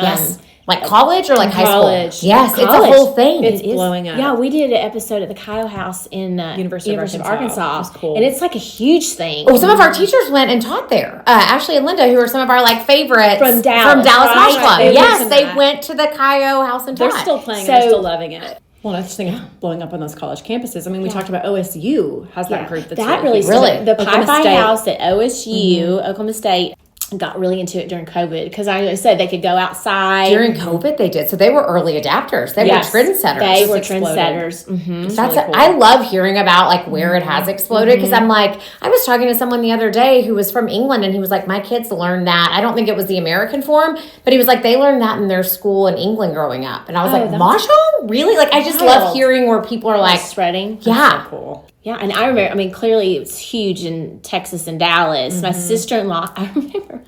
Like college or like high college. school? Yes, it's a College. whole thing. It's blowing up. Yeah, we did an episode at the Kyle House in University of Arkansas. That's cool. and it's like a huge thing. Some of our teachers went and taught there. Ashley and Linda, who are some of our like favorites From Dallas, March right? Club. They Yes, went to they that. went to the Kyle House and taught. They're still playing So- and they're still loving it. Well, that's the thing of blowing up on those college campuses. I mean, we talked about OSU has that group that's that really huge. the Oklahoma Pi State. House at OSU, Oklahoma State, got really into it during COVID because I said they could go outside. During COVID, they did. So they were early adapters. They Yes. were trendsetters. They were exploded. trendsetters. Mm-hmm. That's really cool. I love hearing about like where it has exploded because I'm like, I was talking to someone the other day who was from England and he was like, my kids learned that. I don't think it was the American form, but he was like, they learned that in their school in England growing up. And I was like, Mahjong? Really? Like, I just love wild. hearing where people are like, spreading. yeah. Cool. Yeah, and I remember, I mean, clearly it's huge in Texas and Dallas. My sister-in-law, I remember.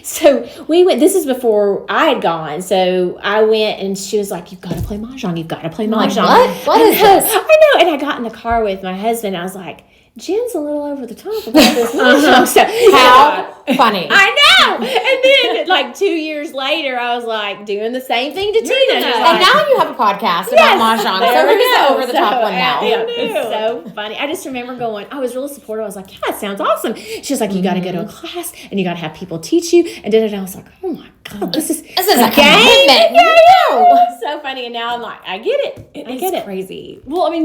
So we went, this is before I had gone. So I went and she was like, you've got to play Mahjong. You've got to play like, Mahjong. what? What is this? I know. And I got in the car with my husband. I was like, Jen's a little over the top about this Mahjong. So, How funny. I know. And then like 2 years later, I was like doing the same thing to Tina. doing She's that. like, And now you have a podcast about Mahjong. So there we're we just go. over the top So, one now. yeah, it's so funny. I just remember going, I was really supportive. I was like, yeah, it sounds awesome. She was like, you got to go to a class and you got to have people teach you. And I was like, oh my God, this is a commitment. Yeah, You I know. know. It's so funny. And now I'm like, I get it. I get it. Crazy. Well, I mean,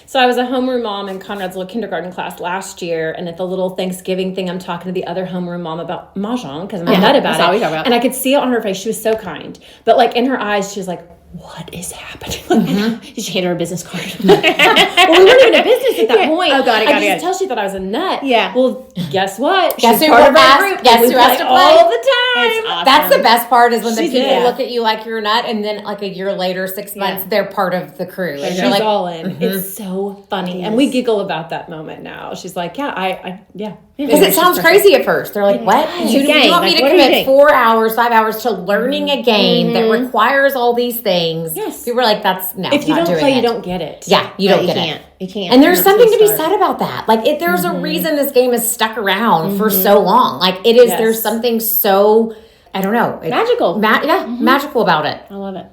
so I was a homeroom mom in Conrad's little kindergarten class last year, and at the little Thanksgiving thing, I'm talking to the other homeroom mom about Mahjong because I'm a nut about that's all we it. talk about. And I could see it on her face. She was so kind, but like in her eyes, she was like, "What is happening?" Did you hand her a business card? Well, we weren't even in business at that point. Oh, got it, I got could it, just got tell she thought I was a nut. Yeah. Well, guess what? Guess She's who part of asked- our group. guess and we who has play to play? all the time. It's awesome. That's the best part is when the She's people in. look at you like you're a nut, and then like a year later, 6 months, they're part of the crew. And She's you're like, all in. It's so funny, and we giggle about that moment now. She's like, "Yeah, yeah." because it sounds crazy at first. They're like, what? You game. want me Like, to what do you commit think? 4 hours, 5 hours to learning a game that requires all these things? Yes. People are like, that's no. If you not don't doing play, it. you don't get it. Yeah, you don't get can't. it. You can't. And there's That's something the to be start. said about that. Like, there's a reason this game is stuck around for so long. Like, it is. Yes. There's something so I don't know, Magical. Magical about it. I love it.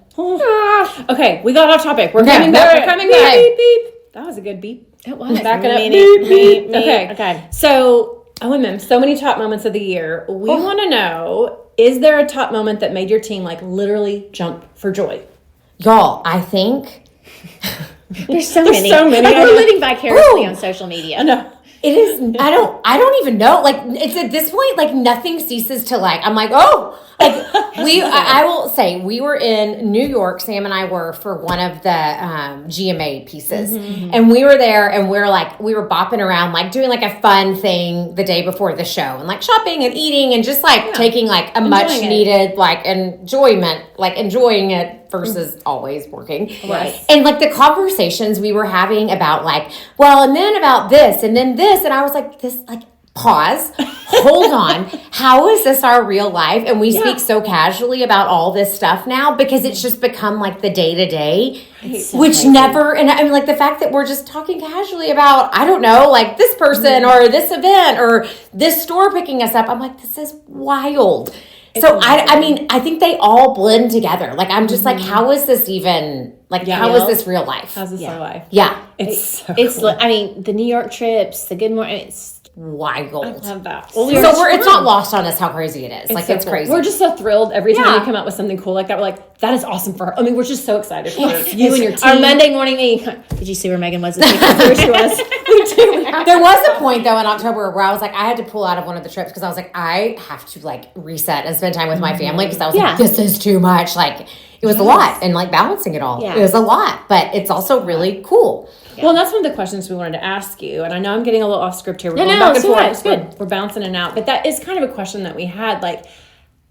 Okay, we got off topic. We're Okay, coming back. no, We're coming beep, back. beep, Beep. That was a good beep. It was. Back it up. Me. Beep, beep. Okay. Okay. So, so many top moments of the year. We want to know, is there a top moment that made your team like literally jump for joy? Y'all, I think There's so many. so many. Like, we're living vicariously on social media. No. It is. I don't even know. Like, it's at this point, like, nothing ceases to, like, I'm like, oh, like, I will say, we were in New York, Sam and I were, for one of the GMA pieces. Mm-hmm. And we were there, and we were bopping around, like, doing, like, a fun thing the day before the show, and, like, shopping and eating, and just, like, taking, like, a much needed, like, enjoyment, like, enjoying it versus always working. Right. And, like, the conversations we were having about, like, well, and then about this, and then this, and I was like, this, like, pause, hold on. How is this our real life? And we speak so casually about all this stuff now because it's just become like the day to day, which never, and I mean, like the fact that we're just talking casually about, I don't know, like this person or this event or this store picking us up. I'm like, this is wild. So I mean, I think they all blend together. Like, I'm just like, how is this even, like, how is this real life? How's this our life? Yeah. It's I mean, the New York trips, the good morning, it's wild. I love that. Well, it's not lost on us how crazy it is. Like, it's crazy. We're just so thrilled every time you come out with something cool like that. We're like, that is awesome for her. I mean, we're just so excited for you and your team. Our Monday morning meeting. Did you see where Megan was this week? Where she was. We do. There was a point, though, in October where I was like, I had to pull out of one of the trips because I was like, I have to, like, reset and spend time with my family because I was like, this is too much. Like, it was a lot. And, like, balancing it all. Yeah. It was a lot. But it's also really cool. Yeah. Well, that's one of the questions we wanted to ask you. And I know I'm getting a little off script here. We're going back and forth. It's good. We're bouncing in and out. But that is kind of a question that we had. Like,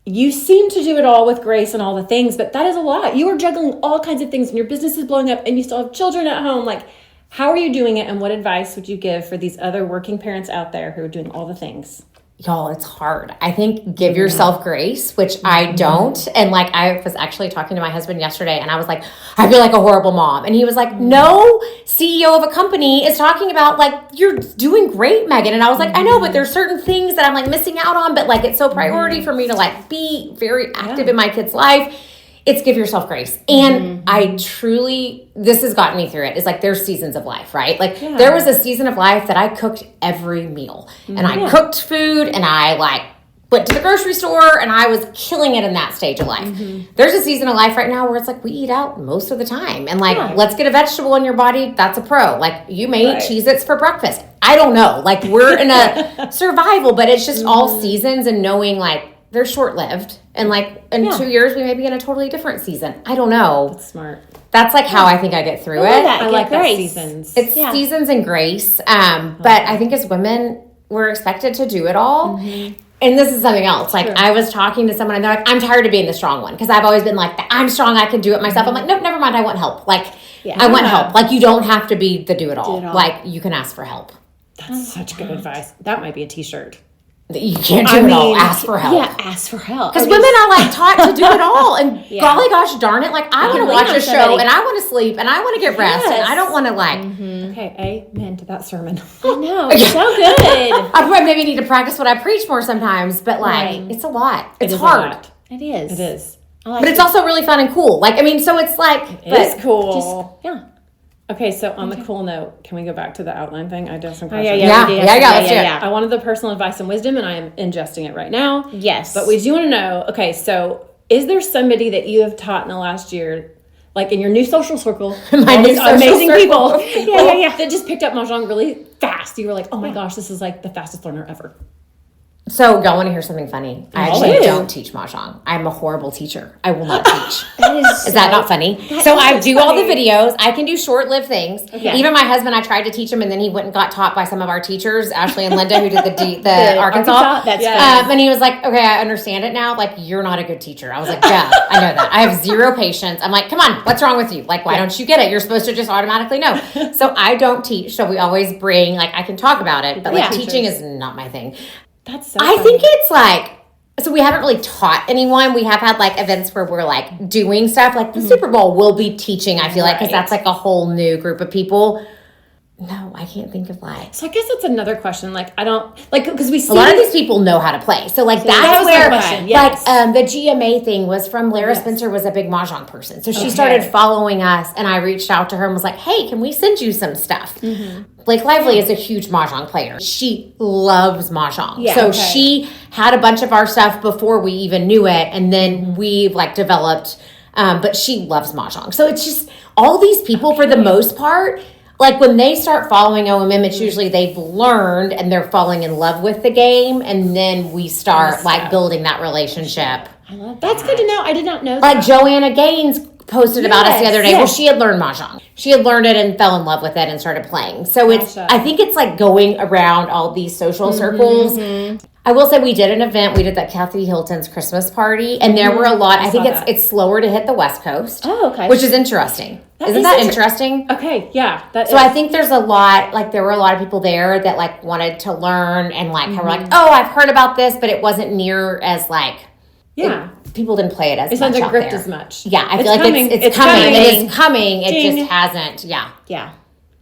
you seem to do it all with grace and all the things, but that is a lot. You are juggling all kinds of things and your business is blowing up and you still have children at home. Like, how are you doing it? And what advice would you give for these other working parents out there who are doing all the things? Y'all, it's hard. I think give yourself grace, which I don't. And like, I was actually talking to my husband yesterday and I was like, I feel like a horrible mom. And he was like, no CEO of a company is talking about like, you're doing great, Megan. And I was like, I know, but there's certain things that I'm like missing out on, but like, it's so priority for me to like be very active in my kid's life. It's give yourself grace. And I truly, this has gotten me through it. It's like there's seasons of life, right? Like there was a season of life that I cooked every meal. And I cooked food and I like went to the grocery store and I was killing it in that stage of life. There's a season of life right now where it's like we eat out most of the time. And like, let's get a vegetable in your body. That's a pro. Like you may eat Cheez-Its for breakfast. I don't know. Like we're in a survival, but it's just all seasons and knowing like, they're short-lived. And like in 2 years, we may be in a totally different season. I don't know. That's smart. That's like how I think I get through it. I like that seasons. It's seasons and grace. But I think as women, we're expected to do it all. And this is something else. Like I was talking to someone and they're like, I'm tired of being the strong one. Because I've always been like, I'm strong. I can do it myself. I'm like, nope, never mind. I want help. Like I want help. Like you don't have to be the do-it-all. Like you can ask for help. That's such good advice. That might be a t-shirt. You can't do it all. Ask for help. Yeah, ask for help. Because women are like taught to do it all. And golly gosh darn it, like I want to watch a show and I want to sleep and I want to get rest and I don't want to like. Okay, amen to that sermon. I know. It's so good. I probably maybe need to practice what I preach more sometimes, but like it's a lot. It's hard. It is. It is. But it's also really fun and cool. Like, I mean, so it's like. It's cool. Just, Okay, so on the cool note, can we go back to the outline thing? I do have some Yeah. questions. Let's do it. I wanted the personal advice and wisdom, and I am ingesting it right now. Yes. But we do want to know, okay, so is there somebody that you have taught in the last year, like in your new social circle, amazing people, that just picked up Mahjong really fast? You were like, oh my gosh, this is like the fastest learner ever. So, y'all want to hear something funny? I actually don't teach Mahjong. I'm a horrible teacher. I will not teach. Is that not funny? So I do all the videos. I can do short-lived things. Okay. Even my husband, I tried to teach him, and then he went and got taught by some of our teachers, Ashley and Linda, who did the Arkansas. That's and he was like, okay, I understand it now. Like, you're not a good teacher. I was like, yeah, I know that. I have zero patience. I'm like, come on, what's wrong with you? Like, why don't you get it? You're supposed to just automatically know. So I don't teach. So we always bring, like, I can talk about it, but like teaching is not my thing. That's so I think it's like, so we haven't really taught anyone. We have had like events where we're like doing stuff. Like the Super Bowl will be teaching, I feel like, because that's like a whole new group of people. No, I can't think of like. So I guess that's another question. Like, I don't, like, because we see. A lot of these people know how to play. So like that's where, like the GMA thing was from Lara Spencer was a big Mahjong person. So she started following us and I reached out to her and was like, hey, can we send you some stuff? Blake Lively is a huge Mahjong player. She loves Mahjong. So she had a bunch of our stuff before we even knew it. And then we like developed, but she loves Mahjong. So it's just all these people for the most part like when they start following OMM, it's usually they've learned and they're falling in love with the game, and then we start like building that relationship. I love that. That's good to know. I did not know like that. Joanna Gaines posted about us the other day. Yes. Well, she had learned Mahjong. She had learned it and fell in love with it and started playing. So it's, Gotcha. I think it's like going around all these social circles. I will say we did an event. We did that Kathy Hilton's Christmas party, and there were a lot. I think it's slower to hit the West Coast. Oh, okay. Which is interesting. Isn't that interesting? Okay, yeah. So I think there's a lot, like there were a lot of people there that like wanted to learn and like were like, oh, I've heard about this, but it wasn't near as like, people didn't play it as it's much not out gripped there. as much. Yeah, I feel like coming. it's coming. coming. It is coming. It Ding. just hasn't. Yeah. Yeah.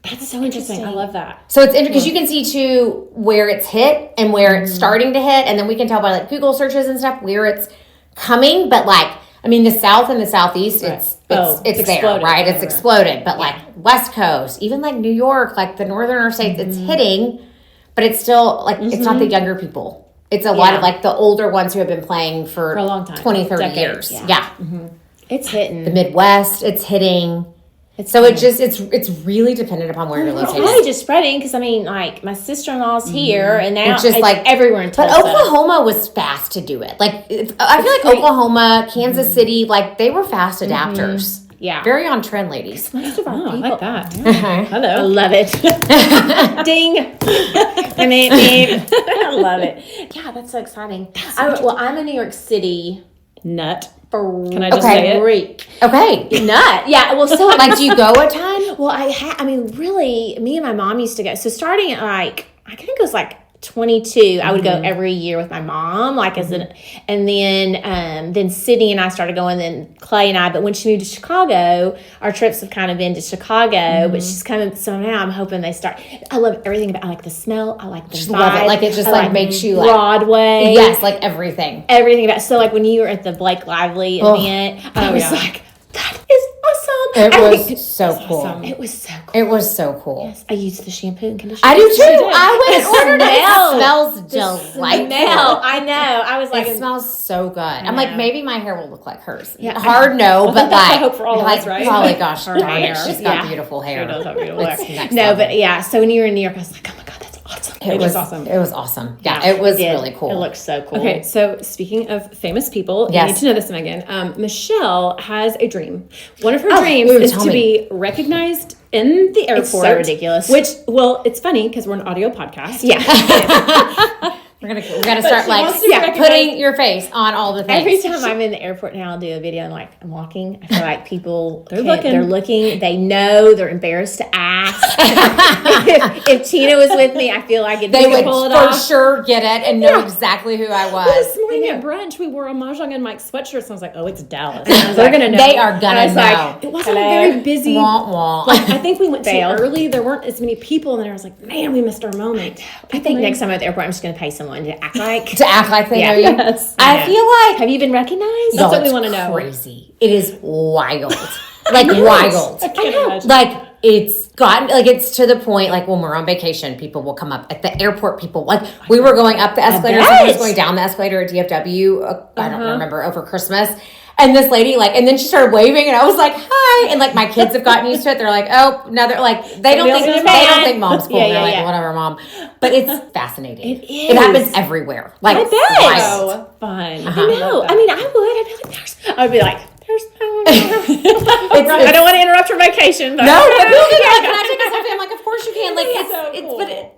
That's so interesting. I love that. So it's interesting because you can see too where it's hit and where it's starting to hit, and then we can tell by like Google searches and stuff where it's coming. But like, I mean, the South and the Southeast, it's there, exploded. right? It's exploded. But like West Coast, even like New York, like the northern states, it's hitting, but it's still like it's not the younger people. It's a lot of like the older ones who have been playing for a long time, 20, 30 decades. years. Yeah. It's hitting. The Midwest, it's hitting. So it just it's really dependent upon where you're It's located. probably just spreading because I mean, like my sister-in-law's here, and now It's just like everywhere in Tulsa. But Oklahoma was fast to do it. Like I feel like Oklahoma, Kansas City, like they were fast adapters. Yeah. Very on trend, ladies. Most of our Oh, I people. like that. I Hello. love it. Ding. I love it. Yeah, that's so exciting. I'm a New York City Nut. freak. Can I just say it? Okay. Nut. Yeah. Well, so Like, do you go a ton? well, I mean, really, me and my mom used to go. So starting at like, I think it was like 22, I would go every year with my mom, like as an, and then Sydney and I started going, then Clay and I, but when she moved to Chicago, our trips have kind of been to Chicago, but she's coming, so now I'm hoping they start. I love everything about, I like the smell, I like the Just vibe. love it. Like it just I like makes you like Broadway. yes, like everything. Everything about, so like when you were at the Blake Lively event, I was like, that is awesome. It was so cool. awesome. It was so cool. It was so cool. I used the shampoo and conditioner. I do too. did. I went and The ordered it. smell. It smells delightful. Smell. I know. I was like, It smells so good. I'm like, maybe my hair will look like hers. Yeah. Hard no, but that's like, the hope for all of like, us, right? Probably, gosh, Her hair. she's got beautiful hair. She does have beautiful hair. It's next no, level. but yeah. So when you were in New York, I was like, oh my god, that's awesome. It was awesome. It was awesome. Yeah, it was did. really cool. It looked so cool. Okay, so speaking of famous people, Yes. you need to know this, Megan. Michelle has a dream. One of her Oh, dreams ooh, is tell to me. be recognized in the airport. It's so ridiculous. Which, well, it's funny because we're an audio podcast. Yeah. We're gonna start she like wants to be recognized. putting your face on all the things. Every time I'm in the airport now, I'll do a video and like I'm walking. I feel like people They're looking. They're looking. They know. They're embarrassed to ask. if Tina was with me, I feel like They would pull it for off. sure get it and know exactly who I was. This morning at brunch, we wore a Mahjong and Mics sweatshirts, and I was like, "Oh, it's Dallas." They're gonna know. They are And gonna I was know. like, It wasn't a very busy. Wah, wah. Like, I think we went too Fail. early. There weren't as many people, and then I was like, "Man, we missed our moment." I think next time I'm at the airport, I'm just going to pay someone to act like. To act like they know you. Yes. I feel like Have you been recognized? That's what we it's want to know. Crazy. It is wild. Like wild. I can't imagine. Like it's gotten like it's to the point like when we're on vacation, people will come up at the airport. People like we were going up the escalator, someone was going down the escalator at DFW. I don't remember over Christmas. And this lady, like, and then she started waving, and I was like, "Hi!" And like, my kids have gotten used to it. They're like, "Oh, now they're like, they don't think mom's cool." Yeah, They're yeah, like, yeah. "Whatever, mom." But it's fascinating. It is. It happens everywhere. Like, I bet. wild. So fun. I know. I mean, I would. I'd be like, there's. It's- I don't want to interrupt your vacation. But No, but people can be like, "Can I take a selfie?" I'm like, "Of course you can."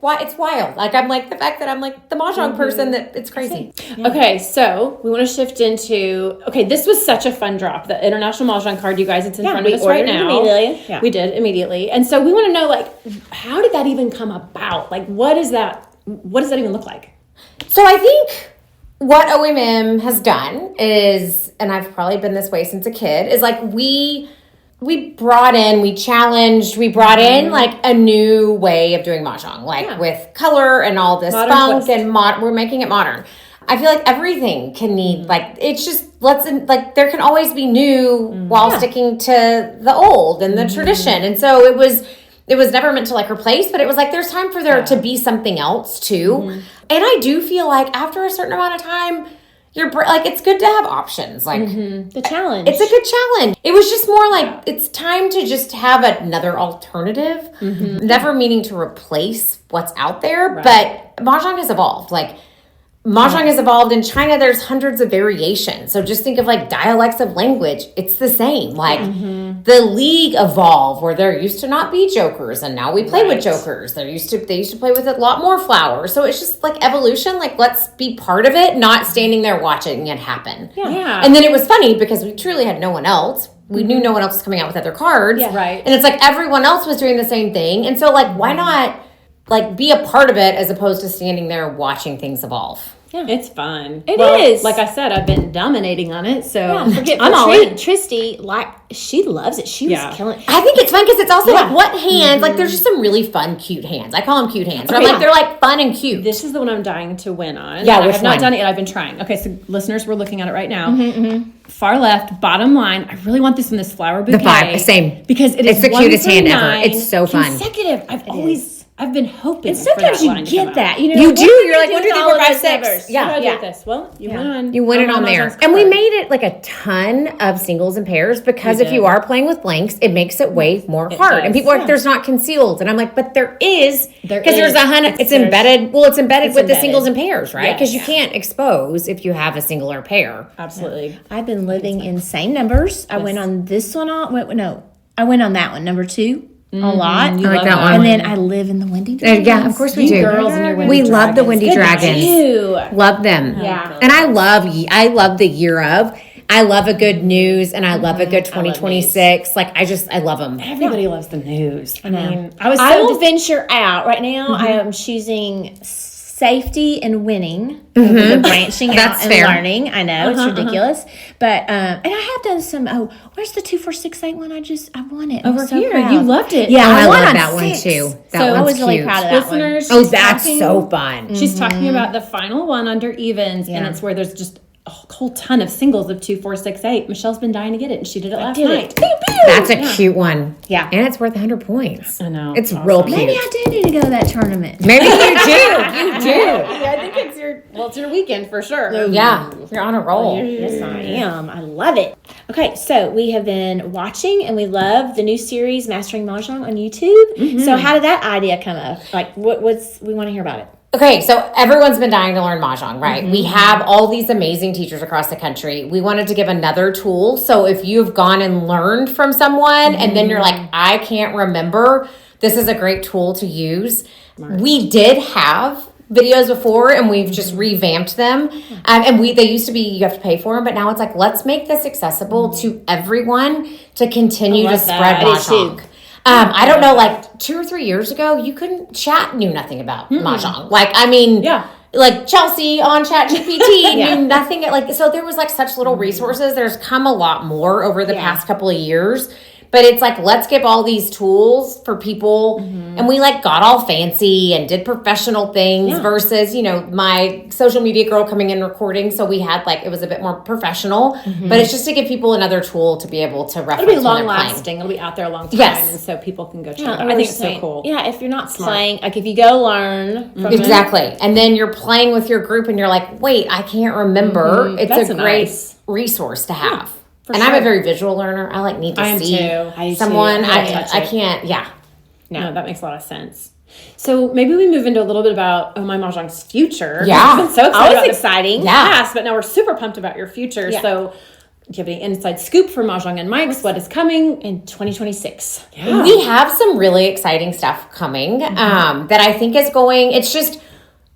Like, it's wild. Like, I'm like the fact that I'm like the Mahjong person that it's crazy. Okay, so we want to shift into. Okay, this was such a fun drop. The International Mahjong card, you guys, it's in front of we us right ordered it now. immediately. Yeah. We did immediately, and so we want to know, like, how did that even come about? Like, what is that? What does that even look like? So I think what OMM has done is, and I've probably been this way since a kid, is like we brought in, we challenged, we brought in like a new way of doing Mahjong, like with color and all this Modern funk twist. and we're making it modern. I feel like everything can need like it's just like there can always be new while sticking to the old and the tradition. And so it was never meant to like replace, but it was like there's time for there to be something else too. And I do feel like after a certain amount of time, it's good to have options. Like the challenge. It's a good challenge. It was just more like it's time to just have another alternative, never meaning to replace what's out there. Right. But Mahjong has evolved. Like Mahjong has evolved. In China, there's hundreds of variations. So just think of like dialects of language. It's the same. Like the league evolved where there used to not be jokers, and now we play with jokers. They used to play with a lot more flowers. So it's just like evolution. Like let's be part of it, not standing there watching it happen. Yeah. And then it was funny because we truly had no one else. We knew no one else was coming out with other cards. Yeah. Right. And it's like everyone else was doing the same thing. And so like why not like be a part of it as opposed to standing there watching things evolve? Yeah. It's fun. It is. Like I said, I've been dominating on it, so I'm all in. Tristy, like, she loves it. She was killing it. I think it's fun because it's also like what hands, like there's just some really fun, cute hands. I call them cute hands. But they're like fun and cute. This is the one I'm dying to win on. Yeah, I have not done it yet. I've been trying. Okay, so listeners, we're looking at it right now. Far left, bottom line. I really want this in this flower bouquet. The vibe, same. Because it's the cutest hand ever. It's so fun. Consecutive. I've been hoping. And sometimes you get that. You know, you do. You're like, 1, 2, 3, 4, 5, 6. Yeah. How do I do with this? Well, you win on. You win it on there. And we made it like a ton of singles and pairs because if you are playing with blanks, it makes it way more hard. And people are like, there's not concealed. And I'm like, but there is. Because there's a hundred. It's embedded. Well, it's embedded with the singles and pairs, right? Because you can't expose if you have a single or pair. Absolutely. I've been living in same numbers. I went on this one. I went on that one, number 2. A lot. I like that one. And then I live in the Windy Dragons. Yeah, of course we do. Girls and your Windy we Dragons. love the Windy Dragons. Love them. Yeah. And I love the year of. I love a good news and I love a good 2026. Like I love them. Everybody loves the news. I mean, I will venture out right now. I am choosing safety and winning over the branching out and learning. I know it's ridiculous, but and I have done some. Oh, where's the 2, 4, 6, 8 one? I won it over so here. Proud. You loved it. Yeah, I won love on that 6. one too. That So I was cute. really proud of that Listeners, one. Oh, that's so fun. She's talking about the final one under evens, and it's where there's just a whole ton of singles of 2, 4, 6, 8. Michelle's been dying to get it, and she did it last night. That's a cute one. Yeah. And it's worth 100 points. I know. It's real cute. Maybe I do need to go to that tournament. Maybe you do. You do. Yeah, I think it's your weekend for sure. Yeah. You're on a roll. Yes, I am. I love it. Okay, so we have been watching and we love the new series Mastering Mahjong on YouTube. So how did that idea come up? Like, what's we want to hear about it? Okay, so everyone's been dying to learn Mahjong, right? We have all these amazing teachers across the country. We wanted to give another tool. So if you've gone and learned from someone and then you're like, I can't remember, this is a great tool to use. We did have videos before and we've just revamped them. And they used to be, you have to pay for them, but now it's like, let's make this accessible to everyone to continue to spread Mahjong. I don't know, like 2 or 3 years ago, you couldn't knew nothing about Mahjong. Like, I mean, like Chelsea on ChatGPT knew nothing. Like, so there was like such little resources. There's come a lot more over the past couple of years. But it's like, let's give all these tools for people. And we like got all fancy and did professional things versus, my social media girl coming in recording. So we had like, it was a bit more professional. But it's just to give people another tool to be able to reference. It'll be long lasting. It'll be out there a long time. Yes. And so people can go check it out. I think it's so cool. Yeah, if you're not playing, like if you go learn. From Exactly. And then you're playing with your group and you're like, wait, I can't remember. It's a great resource to have. And I'm a very visual learner. I need to see someone. I can't. Yeah. No, that makes a lot of sense. So maybe we move into a little bit about Oh My Mahjong's future. Yeah. We've been so excited about exciting. The past, but now we're super pumped about your future. Yeah. So do you have any inside scoop for Mahjong and Mics? What is coming in 2026? Yeah. We have some really exciting stuff coming that I think is going. It's just,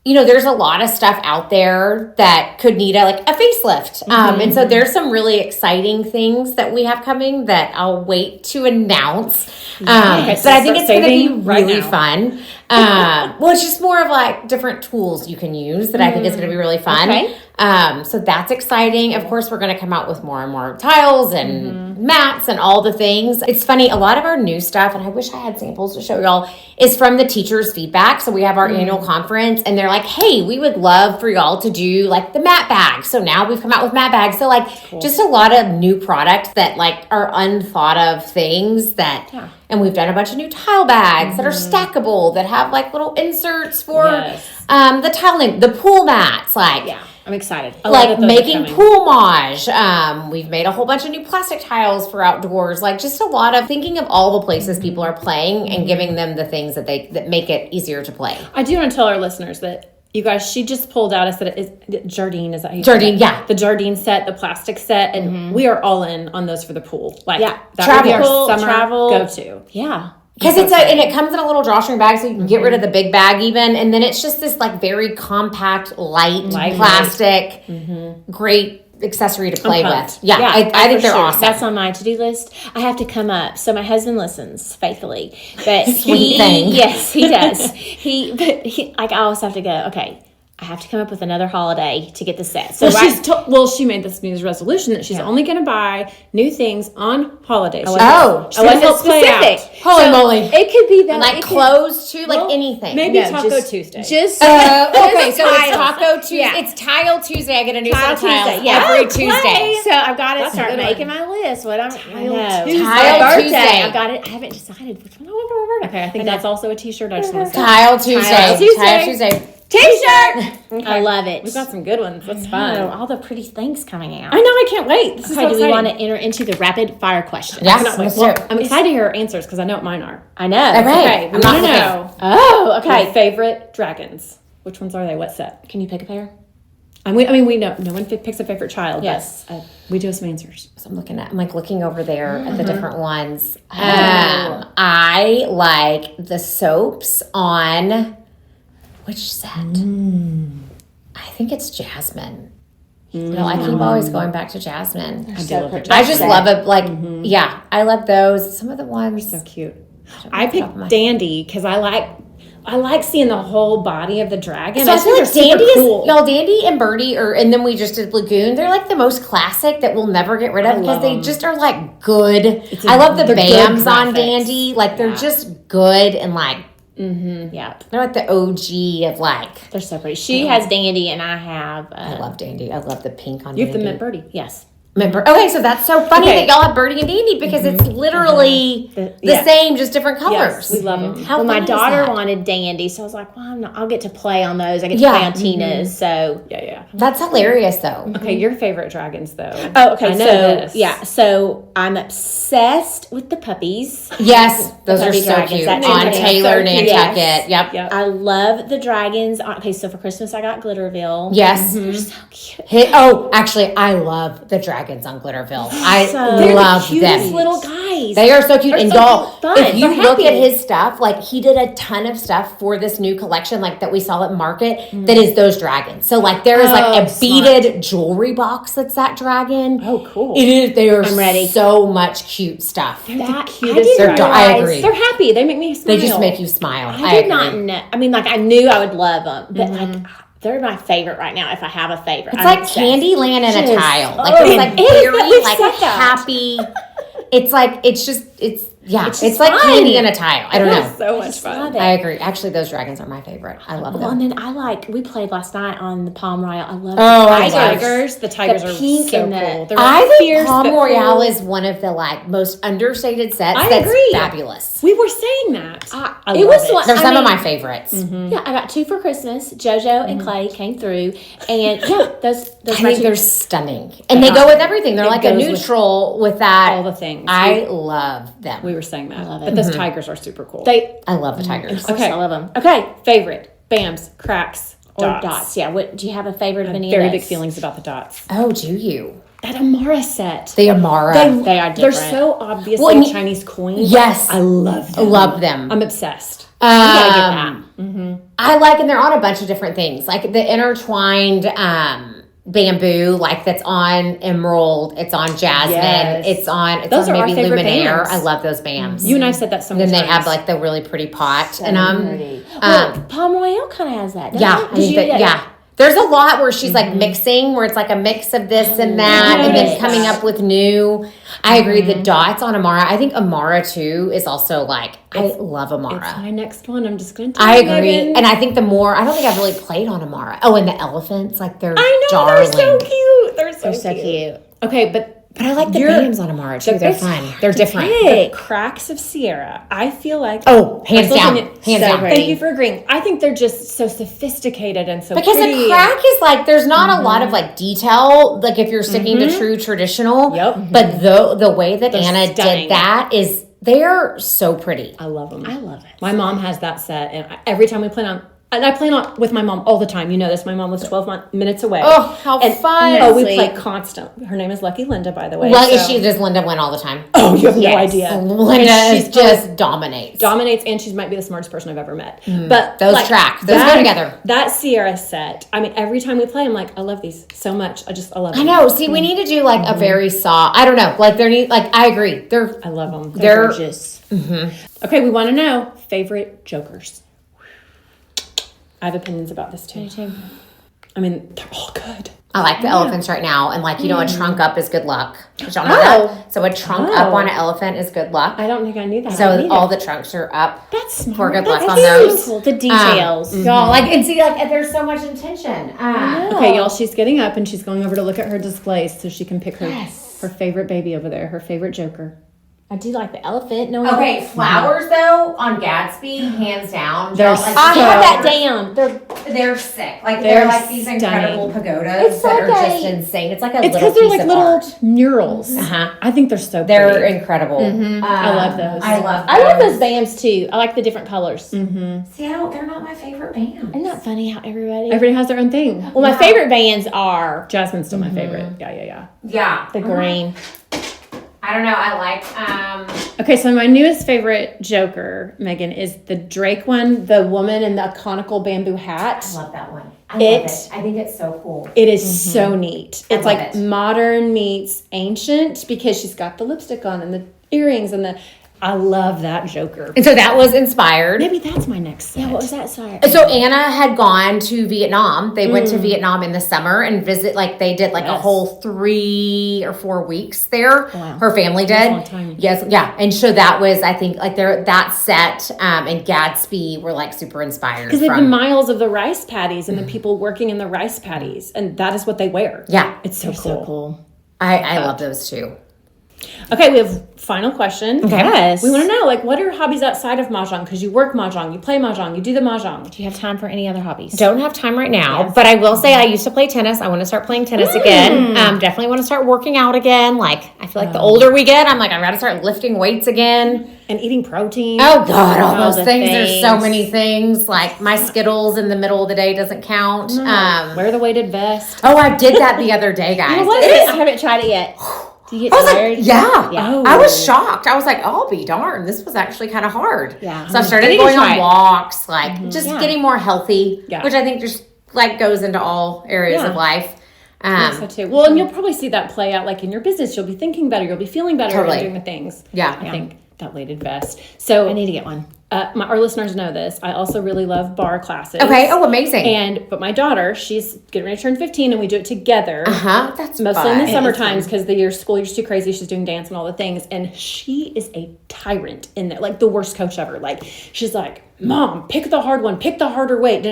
there's a lot of stuff out there that could need a facelift. And so there's some really exciting things that we have coming that I'll wait to announce. But I think it's going to be really fun. Well, it's just more of like different tools you can use that I think is going to be really fun. Okay. So that's exciting. Of course, we're going to come out with more and more tiles and mats and all the things. It's funny, a lot of our new stuff, and I wish I had samples to show y'all, is from the teachers' feedback. So we have our annual conference and they're like, hey, we would love for y'all to do like the mat bags. So now we've come out with mat bags. So just a lot of new products that are unthought of things that, and we've done a bunch of new tile bags that are stackable, that have little inserts for the tiling, the pool mats, I'm excited. Like making pool mage. We've made a whole bunch of new plastic tiles for outdoors. Like just a lot of thinking of all the places people are playing and giving them the things that make it easier to play. I do want to tell our listeners that you guys, she just pulled out a set of Jardine, is that how you Jardine, yeah. The Jardine set, the plastic set, and we are all in on those for the pool. Like, that travel, would be our summer travel. go-to. Yeah. Because and it comes in a little drawstring bag, so you can get rid of the big bag even, and then it's just this like very compact, light plastic, great accessory to play with. Yeah, I think they're awesome. That's on my to-do list. I have to come up. So my husband listens faithfully, but Sweet thing. Yes, he does. He like I always have to go. Okay, I have to come up with another holiday to get the set. So she made this New Year's resolution that she's only going to buy new things on holidays. I wasn't specific. Holy moly! It could be that, like clothes too, like anything. Maybe Taco Tuesday. Just okay, so it's Taco Tuesday. Yeah. It's Tile Tuesday. I get a new set of tiles every Tuesday. So I've got to start making my list. What I'm Tile Tuesday. I've got it. I haven't decided which one I want for my birthday. Okay, I think that's also a T-shirt. I just want to say Tile Tuesday. T-shirt. I love it. We've got some good ones. That's fun. All the pretty things coming out. I know. I can't wait. This is so do we exciting. want to enter into the rapid fire questions? Yes. I'm excited to hear her answers because I know what mine are. I know. Okay. We want to know. Oh, okay. Your favorite dragons. Which ones are they? What set? Can you pick a pair? We know. No one picks a favorite child. Yes. But, we do have some answers. So I'm looking over there at the different ones. I like the soaps on which set? I think it's Jasmine. No, I keep always going back to Jasmine. I do love her. I just love it. Like, I love those. Some of the ones so cute. I picked Dandy because I like seeing the whole body of the dragon. So I feel like Dandy cool. Dandy and Birdie and then we just did Lagoon. They're like the most classic that we'll never get rid of because they just are like good. I love the BAMs on Dandy. Like they're just good and like yeah, they're like the OG of like. They're so pretty. She has Dandy and I have. I love Dandy. I love the pink on. You Dandy. have the mint Birdie. Yes. Okay, so that's so funny that y'all have Birdie and Dandy because it's literally the same, just different colors. Yes, we love them. Well, my daughter wanted Dandy, so I was like, well, I'll get to play on those. I get to play on Tina's, so. Yeah. That's hilarious, though. Okay, your favorite dragons, though. Oh, okay, I know this. So I'm obsessed with the puppies. Yes, those are puppy so dragons. cute. That's On so Taylor and cute. Nantucket. Yes. Yep. I love the dragons. Okay, so for Christmas I got Glitterville. Yes. They're so cute. Actually, I love the dragons on Glitterville. I They're love the cutest them. little guys. They are so cute. And y'all, fun. if you They're look at happy. his stuff, like he did a ton of stuff for this new collection, like that we saw at Market, that is those dragons. So like there is like a beaded jewelry box that's that dragon. Oh, cool. It is. They are I'm ready. so much cute stuff. They're That- the cutest I dragons. didn't I agree. They're happy. They make me smile. They just make you smile. I did not know. I mean, like I knew I would love them, but like they're my favorite right now. If I have a favorite, It's like Candyland in a tile. Like Oh, it's like it is. very We've like said that. happy. It's like it's just like fun. candy in a tile. I don't know. So much just fun. love it. I agree. Actually, those dragons are my favorite. I love Well, them. and then we played last night on the Palm Royale. I love I the love- tigers. The tigers The are pink so and the- cool. They're I think fierce, Palm but Royale cool. is one of the like most understated sets. I that's agree. fabulous. We were saying that. I It love was one- They're I some of mean- my favorites. Yeah, I got 2 for Christmas. JoJo and Clay came through, and those I my think 2. they're stunning, and they go with everything. They're like a goes with neutral with that. all the things. I love them. We were saying that. love it. But those tigers are super cool. I love the tigers. Okay, I love them. Okay, favorite. Bams, cracks, Or dots. dots. Yeah. What do you have a favorite of any Very of those? big feelings about the dots. Oh, do you? That Amara set. The Amara. They are They're different. so obviously Well, and Chinese coins. Yes. I love them. love them. I'm obsessed. gotta get that. I like, and they're on a bunch of different things, like the intertwined bamboo, like that's on emerald. It's on jasmine. Yes. It's on Those are our maybe favorite luminaire. bands. I love those bams. You and I said that so many Then times. they have like the really pretty pot, and Well, Palm Royale kind of has that. doesn't yeah, it? I think that, yeah. There's a lot where she's like mixing, where it's like a mix of this and that, and then coming up with new. I agree. The dots on Amara. I think Amara too is also like I love Amara. It's my next one. I'm just going to tell I you, agree, Megan. and I think the more I don't think I've really played on Amara. Oh, and the elephants, like they're I know, darling. they're so cute. They're so They're so cute. Okay, but But I like the BAMs on Amara too. They're fun. They're different. The cracks of Sierra, I feel like. Oh, hands down. Hands down. Thank you for agreeing. I think they're just so sophisticated and so because pretty. a crack is like, there's not a lot of like detail, like if you're sticking to true traditional. Yep. But the way that Anna stunning. did that is, they're so pretty. I love them. I love it. My mom has that set, and every time we plan on. And I play on with my mom all the time. You know this. My mom lives 12 minutes away. Oh, how fun. Oh, we play constant. Her name is Lucky Linda, by the way. Does Linda win all the time? Oh, you have no idea. Linda just dominates. And she might be the smartest person I've ever met. But those track. Those go together. That Sierra set, I mean, every time we play, I'm like, I love these so much. I love them. I know. See, we need to do like a very soft, I don't know. Like I agree. I love them. They're gorgeous. Okay, we want to know favorite jokers. I have opinions about this too. I mean, they're all good. I like the elephants right now. And like, a trunk up is good luck. Did y'all know that? So a trunk up on an elephant is good luck. I don't think I knew that. So all the trunks are up. That's smart. For good luck That's on those. beautiful. The details. Y'all, and see, there's so much intention. Okay, y'all, she's getting up and she's going over to look at her displays so she can pick her favorite baby over there, her favorite joker. I do like the elephant. No, Okay, flowers though on Gatsby, hands down. They're I have that down. They're sick. Like they're like these incredible pagodas that are just insane. It's like a It's little because they're piece like of little art. murals. Uh-huh. I think they're so They're pretty. incredible. I love those. I love those bands too. I like the different colors. See, they're not my favorite bands. Isn't that funny how Everybody has their own thing. Well, my favorite bands are Jasmine's still my favorite. Yeah. Yeah. the green. I don't know. I like Okay, so my newest favorite joker, Megan, is the Drake one, the woman in the conical bamboo hat. I love that one. I love it. I think it's so cool. It is so neat. It's love like it. modern meets ancient because she's got the lipstick on and the earrings and I love that joker. And so that was inspired. Maybe that's my next set. Yeah, what was that? Sorry. So Anna had gone to Vietnam. They went to Vietnam in the summer and they did a whole 3 or 4 weeks there. Wow. Her family did. That's a long time. Yes, yeah. And so that was, I think, that set and Gatsby were super inspired. Because they've been miles of the rice paddies and the people working in the rice paddies, and that is what they wear. Yeah. It's so cool. I love those too. Okay, we have final question. Okay. Yes. We want to know, what are your hobbies outside of Mahjong? Because you work Mahjong, you play Mahjong, you do the Mahjong. Do you have time for any other hobbies? Don't have time right now, but I will say I used to play tennis. I want to start playing tennis again. Definitely want to start working out again. I feel like the older we get, I'm I've got to start lifting weights again. And eating protein. Oh God, all All those the things. There's so things. many things. My Skittles in the middle of the day doesn't count. Wear the weighted vest. Oh, I did that the other day, guys. I haven't tried it yet. Do you get I was tired? Oh. I was shocked. I was like, I'll be darned. This was actually kind of hard. Yeah. So I I started need to going try on it. walks, just Yeah. getting more healthy, Yeah. which I think just goes into all areas of life. I think so too. Well, and you'll probably see that play out in your business. You'll be thinking better. You'll be feeling better Totally. and doing the things. Yeah. I think that weighted vest. So I need to get one. our listeners know this. I also really love bar classes. Okay. Oh, amazing. But my daughter, she's getting ready to turn 15, and we do it together. That's Mostly in the fun. summer times because the school year's too crazy. She's doing dance and all the things, and she is a tyrant in there, the worst coach ever. She's like, "Mom, pick the hard one, pick the harder weight."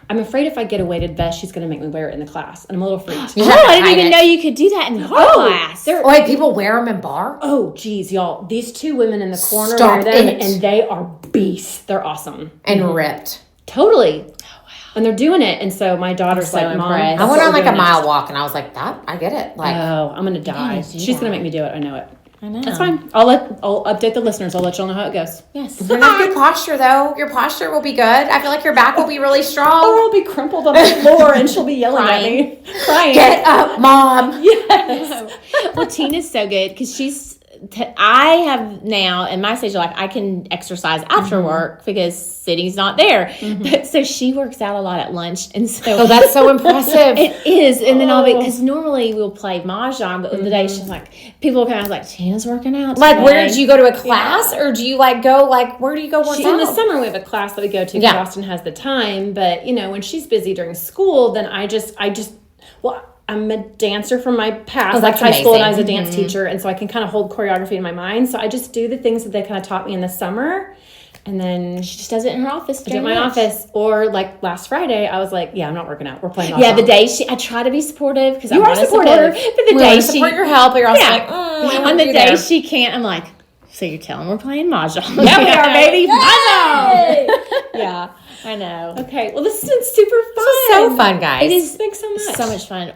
I'm afraid if I get a weighted vest, she's going to make me wear it in the class, and I'm a little freaked. You Oh, have to I didn't hide even it. know you could do that in bar class. Wait, people wear them in bar? Oh, geez, y'all! These 2 women in the corner Stop wear them, it. and they are beasts. They're awesome, And ripped. totally. Oh wow! And they're doing it, and so my daughter's I'm so like, "Mom, impressed. that's I went what on we're a doing mile next." walk and I was like, I get it. Oh, I'm gonna die. gotta do She's gonna that. make me do it. I know it. I know. That's fine. I'll update the listeners. I'll let y'all know how it goes. Yes. You're gonna have good posture though. Your posture will be good. I feel like your back will be really Or strong. I'll be crumpled on the floor and she'll be yelling at me, crying. Get up, Mom. Well, Tina's so good because I have now in my stage of life, I can exercise after work because sitting's not there. But so she works out a lot at lunch. And so Oh, that's so impressive. it is. And then because normally we'll play Mahjong, but the day she's people kind of like, Tina's working out. Where do you go to a class or do you go, where do you go work In the summer, we have a class that we go to because Austin has the time. But, when she's busy during school, then I'm a dancer from my past, that's high school, and I was a amazing. dance teacher. And so I can kind of hold choreography in my mind. So I just do the things that they kind of taught me in the summer. And then She just does it in her office. I do it in my office. Or like last Friday, I was like, yeah, I'm not working out. We're playing Mahjong. Yeah, the day I try to be supportive because I You are want to support supportive. her. But the We day want to support your help, but you're also like, on the day she can't, I'm like, so you're telling we're playing Mahjong? Yeah, we are, baby. Mahjong! Yeah, I know. Okay, well, this has been super fun. so fun, guys. It is. Thanks so much. So much fun.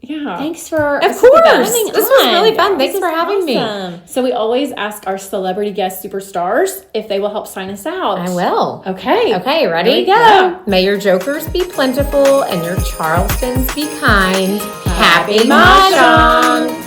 Yeah. Thanks for Of course. coming This was on. really fun. Thanks This for is having me. awesome. So we always ask our celebrity guest superstars if they will help sign us out. I will. Okay. Okay, ready? Here we go. Yeah. May your jokers be plentiful and your Charlestons be kind. Happy Mahjong!